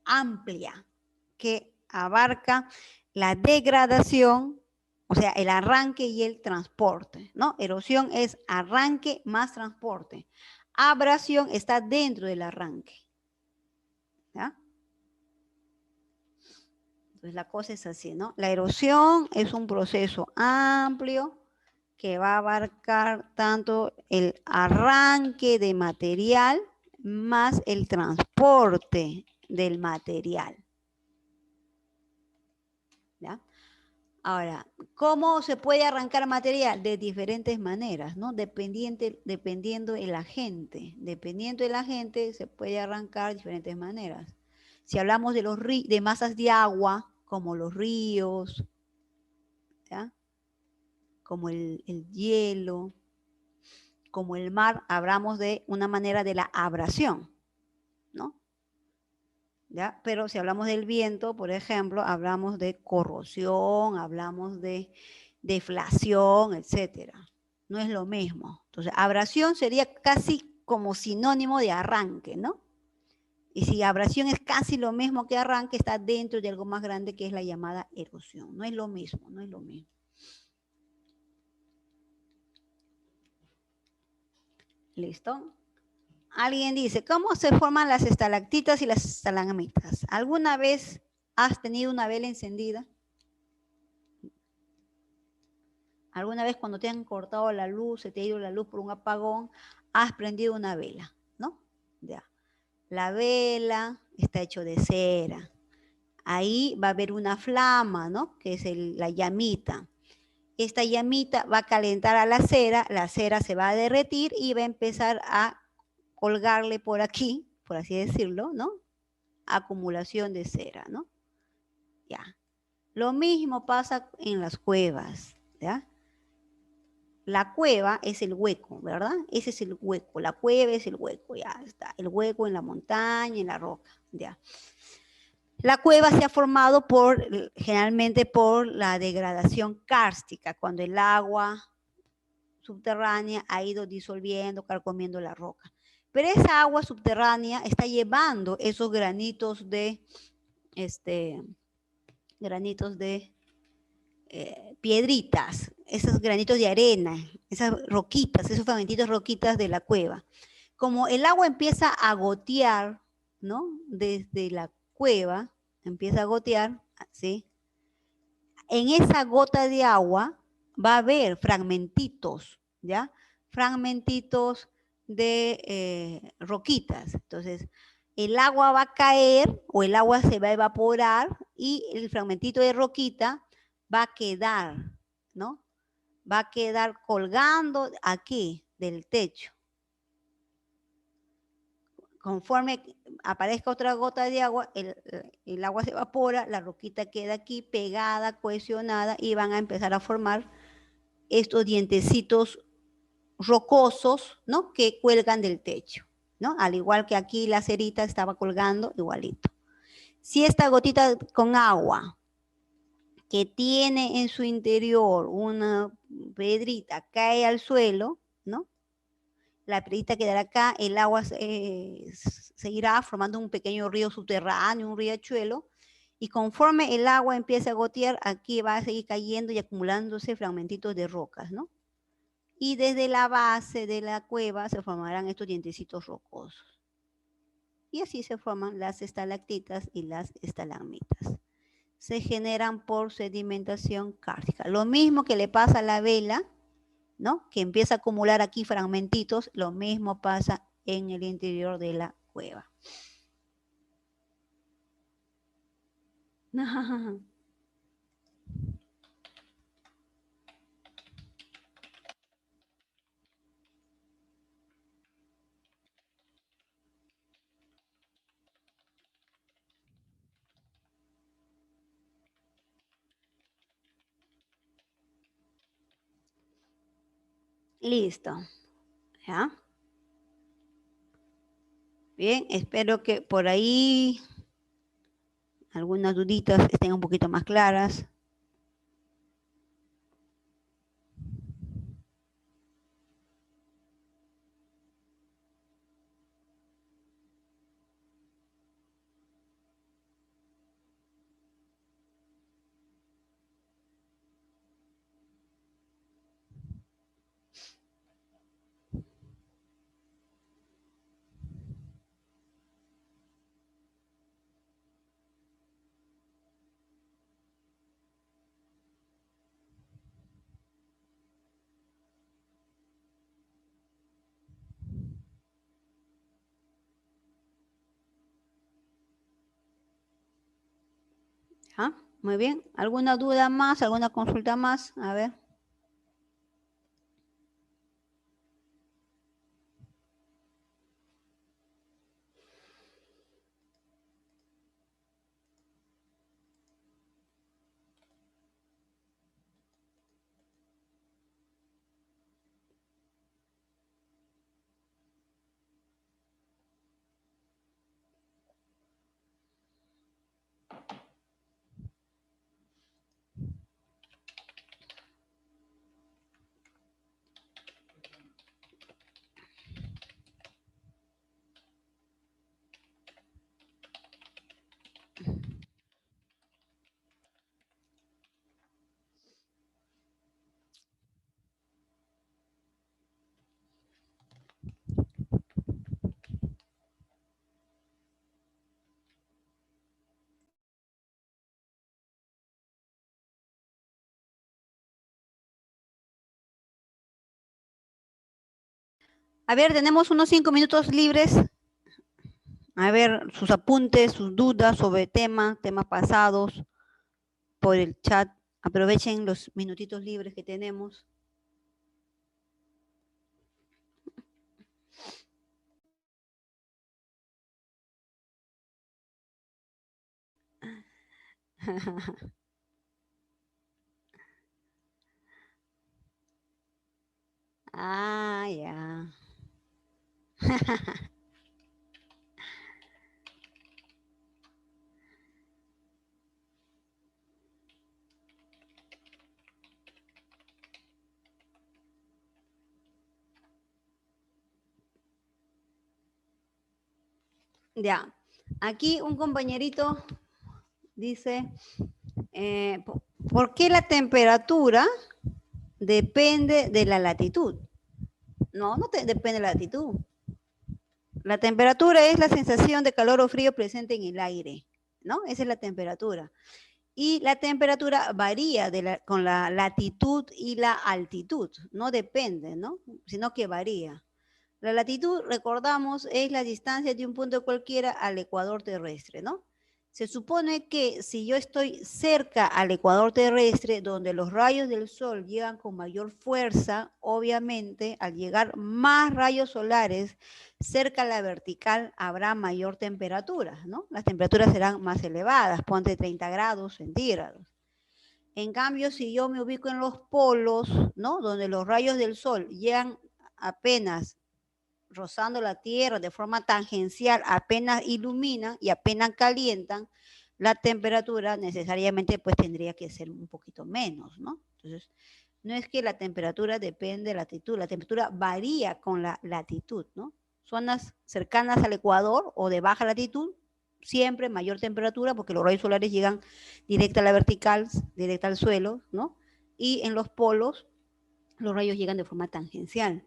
amplia que abarca la degradación, o sea, el arranque y el transporte, ¿no? Erosión es arranque más transporte. Abrasión está dentro del arranque, ¿ya? Entonces la cosa es así, ¿no? La erosión es un proceso amplio que va a abarcar tanto el arranque de material más el transporte del material. ¿Ya? Ahora, ¿cómo se puede arrancar material? De diferentes maneras, ¿no? Dependiendo del agente. Dependiendo del agente se puede arrancar de diferentes maneras. Si hablamos de masas de agua, como los ríos, ¿ya? Como el hielo, como el mar, hablamos de una manera de la abrasión, ¿no? ¿Ya? Pero si hablamos del viento, por ejemplo, hablamos de corrosión, hablamos de deflación, etcétera. No es lo mismo. Entonces, abrasión sería casi como sinónimo de arranque, ¿no? Y si abrasión es casi lo mismo que arranque, está dentro de algo más grande que es la llamada erosión. No es lo mismo, no es lo mismo. ¿Listo? Alguien dice, ¿cómo se forman las estalactitas y las estalagmitas? ¿Alguna vez has tenido una vela encendida? ¿Alguna vez cuando te han cortado la luz, se te ha ido la luz por un apagón, has prendido una vela, ¿no? Ya. La vela está hecho de cera. Ahí va a haber una flama, ¿no? Que es la llamita. Esta llamita va a calentar a la cera se va a derretir y va a empezar a colgarle por aquí, por así decirlo, ¿no? Acumulación de cera, ¿no? Ya. Lo mismo pasa en las cuevas, ¿ya? La cueva es el hueco, ¿verdad? Ese es el hueco, la cueva es el hueco, ya está. El hueco en la montaña, en la roca, ya. La cueva se ha formado generalmente por la degradación kárstica, cuando el agua subterránea ha ido disolviendo, carcomiendo la roca. Pero esa agua subterránea está llevando esos granitos de, piedritas, esos granitos de arena, esas roquitas, esos fragmentitos roquitas de la cueva. Como el agua empieza a gotear, ¿no? Desde la cueva, empieza a gotear, ¿sí? En esa gota de agua va a haber fragmentitos, ¿ya? Fragmentitos de roquitas. Entonces, el agua va a caer o el agua se va a evaporar y el fragmentito de roquita va a quedar, ¿no? Va a quedar colgando aquí del techo. Conforme aparezca otra gota de agua, el agua se evapora, la roquita queda aquí pegada, cohesionada y van a empezar a formar estos dientecitos rocosos, ¿no? Que cuelgan del techo, ¿no? Al igual que aquí la cerita estaba colgando igualito. Si esta gotita con agua que tiene en su interior una piedrita cae al suelo, ¿no? La piedrita quedará acá, el agua seguirá formando un pequeño río subterráneo, un riachuelo, y conforme el agua empiece a gotear, aquí va a seguir cayendo y acumulándose fragmentitos de rocas, ¿no? Y desde la base de la cueva se formarán estos dientecitos rocosos. Y así se forman las estalactitas y las estalagmitas. Se generan por sedimentación kárstica. Lo mismo que le pasa a la vela, ¿no? Que empieza a acumular aquí fragmentitos, lo mismo pasa en el interior de la cueva. Listo. ¿Ya? Bien, espero que por ahí algunas duditas estén un poquito más claras. ¿Ah? Muy bien. ¿Alguna duda más? ¿Alguna consulta más? A ver. A ver, tenemos unos 5 minutos libres. A ver, sus apuntes, sus dudas sobre temas pasados por el chat. Aprovechen los minutitos libres que tenemos. Ah, ya. Ya. Aquí un compañerito dice, ¿por qué la temperatura depende de la latitud? No, depende de la latitud. La temperatura es la sensación de calor o frío presente en el aire, ¿no? Esa es la temperatura. Y la temperatura varía con la latitud y la altitud, no depende, ¿no? Sino que varía. La latitud, recordamos, es la distancia de un punto cualquiera al ecuador terrestre, ¿no? Se supone que si yo estoy cerca al ecuador terrestre, donde los rayos del sol llegan con mayor fuerza, obviamente, al llegar más rayos solares cerca a la vertical, habrá mayor temperatura, ¿no? Las temperaturas serán más elevadas, ponte 30 grados centígrados. En cambio, si yo me ubico en los polos, ¿no? Donde los rayos del sol llegan apenas rozando la Tierra de forma tangencial, apenas iluminan y apenas calientan, la temperatura necesariamente pues tendría que ser un poquito menos, ¿no? Entonces, no es que la temperatura depende de la latitud, la temperatura varía con la latitud, ¿no? Zonas cercanas al ecuador o de baja latitud, siempre mayor temperatura porque los rayos solares llegan directa a la vertical, directa al suelo, ¿no? Y en los polos, los rayos llegan de forma tangencial.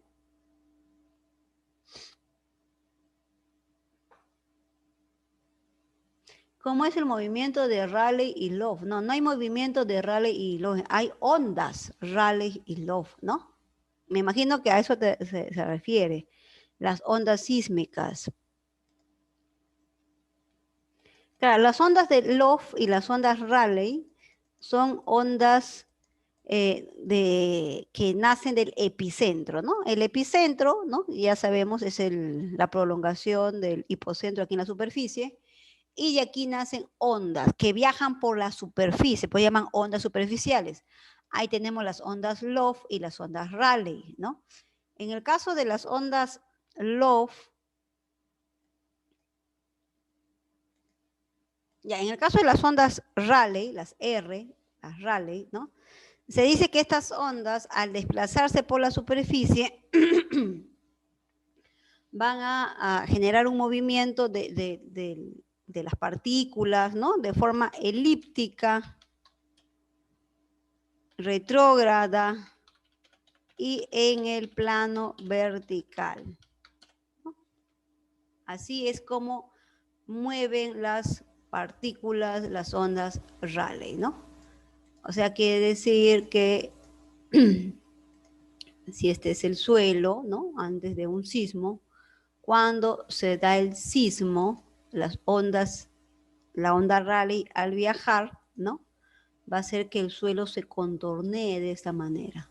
¿Cómo es el movimiento de Rayleigh y Love? No, no hay movimiento de Rayleigh y Love, hay ondas Rayleigh y Love, ¿no? Me imagino que a eso se refiere, las ondas sísmicas. Claro, las ondas de Love y las ondas Rayleigh son ondas que nacen del epicentro, ¿no? El epicentro, ¿no? Ya sabemos, es la prolongación del hipocentro aquí en la superficie. Y de aquí nacen ondas que viajan por la superficie, pues llaman ondas superficiales. Ahí tenemos las ondas Love y las ondas Rayleigh, ¿no? En el caso de las ondas Love, ya, en el caso de las ondas Rayleigh, las R, las Rayleigh, ¿no? Se dice que estas ondas, al desplazarse por la superficie, van a generar un movimiento de las partículas, ¿no? De forma elíptica, retrógrada y en el plano vertical, ¿no? Así es como mueven las partículas, las ondas Rayleigh, ¿no? O sea, quiere decir que si este es el suelo, ¿no? Antes de un sismo, cuando se da el sismo, las ondas, la onda Rayleigh al viajar, ¿no? Va a hacer que el suelo se contornee de esta manera,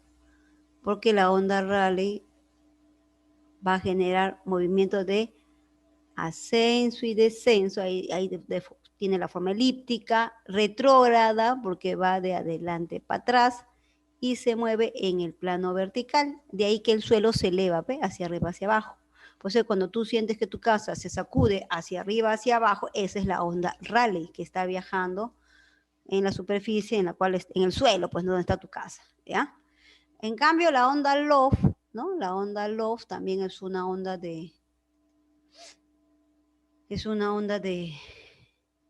porque la onda Rayleigh va a generar movimientos de ascenso y descenso, ahí tiene la forma elíptica, retrógrada, porque va de adelante para atrás, y se mueve en el plano vertical, de ahí que el suelo se eleva, ¿ve? Hacia arriba, hacia abajo. Por eso cuando tú sientes que tu casa se sacude hacia arriba, hacia abajo, esa es la onda Rayleigh que está viajando en la superficie en la cual, en el suelo, pues donde está tu casa, ¿ya? En cambio, la onda Love, ¿no? La onda Love también es una onda de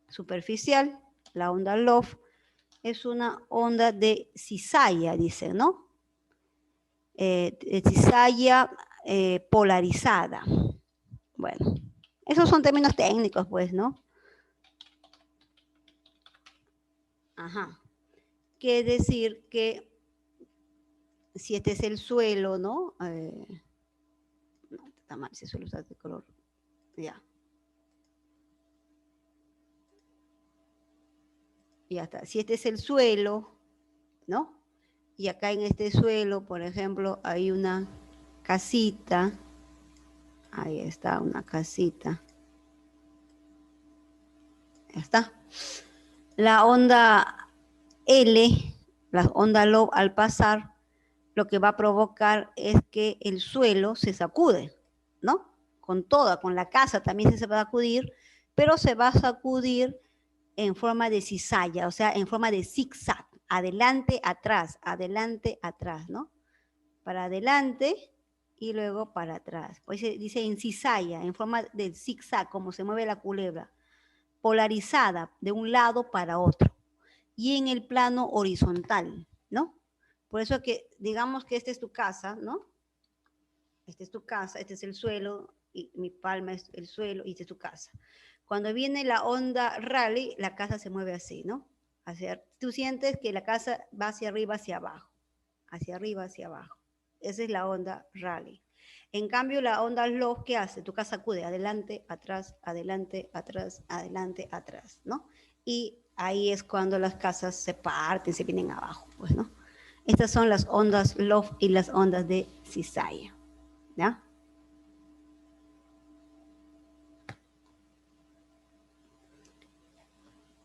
superficial. La onda Love es una onda de cizalla, dicen, ¿no? Cizalla polarizada. Bueno, esos son términos técnicos, pues, ¿no? Ajá. Quiere decir que si este es el suelo, ¿no? No, está mal, ese suelo está de color. Ya. Ya está. Si este es el suelo, ¿no? Y acá en este suelo, por ejemplo, hay una casita. Ahí está, una casita. Ya está. La onda L, la onda Love, al pasar, lo que va a provocar es que el suelo se sacude, ¿no? Con toda, con la casa también se va a sacudir, pero se va a sacudir en forma de cizalla, o sea, en forma de zigzag, adelante, atrás, ¿no? Para adelante y luego para atrás. Pues dice en cizalla, en forma de zigzag, como se mueve la culebra, polarizada de un lado para otro y en el plano horizontal, ¿no? Por eso que digamos que esta es tu casa, ¿no? Esta es tu casa, este es el suelo, y mi palma es el suelo, y esta es tu casa. Cuando viene la onda Rayleigh, la casa se mueve así, ¿no? Tú sientes que la casa va hacia arriba, hacia abajo, hacia arriba, hacia abajo. Esa es la onda Rayleigh. En cambio, la onda Love, ¿qué hace? Tu casa acude adelante, atrás, adelante, atrás, ¿no? Y ahí es cuando las casas se parten, se vienen abajo, pues, ¿no? Estas son las ondas Love y las ondas de cizalla, ¿ya?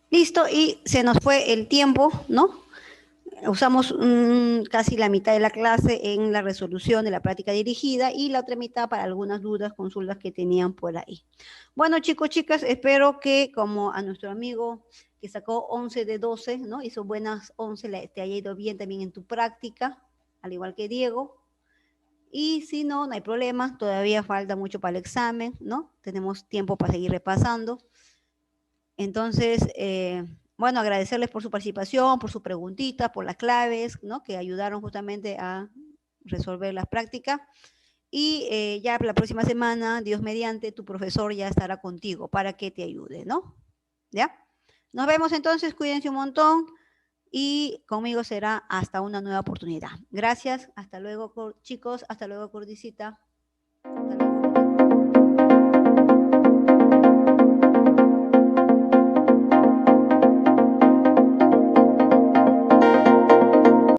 Listo, y se nos fue el tiempo, ¿no? Usamos casi la mitad de la clase en la resolución de la práctica dirigida y la otra mitad para algunas dudas, consultas que tenían por ahí. Bueno, chicos, chicas, espero que como a nuestro amigo que sacó 11 de 12, ¿no? Hizo buenas 11, te haya ido bien también en tu práctica, al igual que Diego. Y si no, no hay problema, todavía falta mucho para el examen, ¿no? Tenemos tiempo para seguir repasando. Entonces, bueno, agradecerles por su participación, por sus preguntitas, por las claves, ¿no? Que ayudaron justamente a resolver las prácticas. Y ya la próxima semana, Dios mediante, tu profesor ya estará contigo para que te ayude, ¿no? ¿Ya? Nos vemos entonces, cuídense un montón y conmigo será hasta una nueva oportunidad. Gracias, hasta luego, chicos, hasta luego, Cordicita.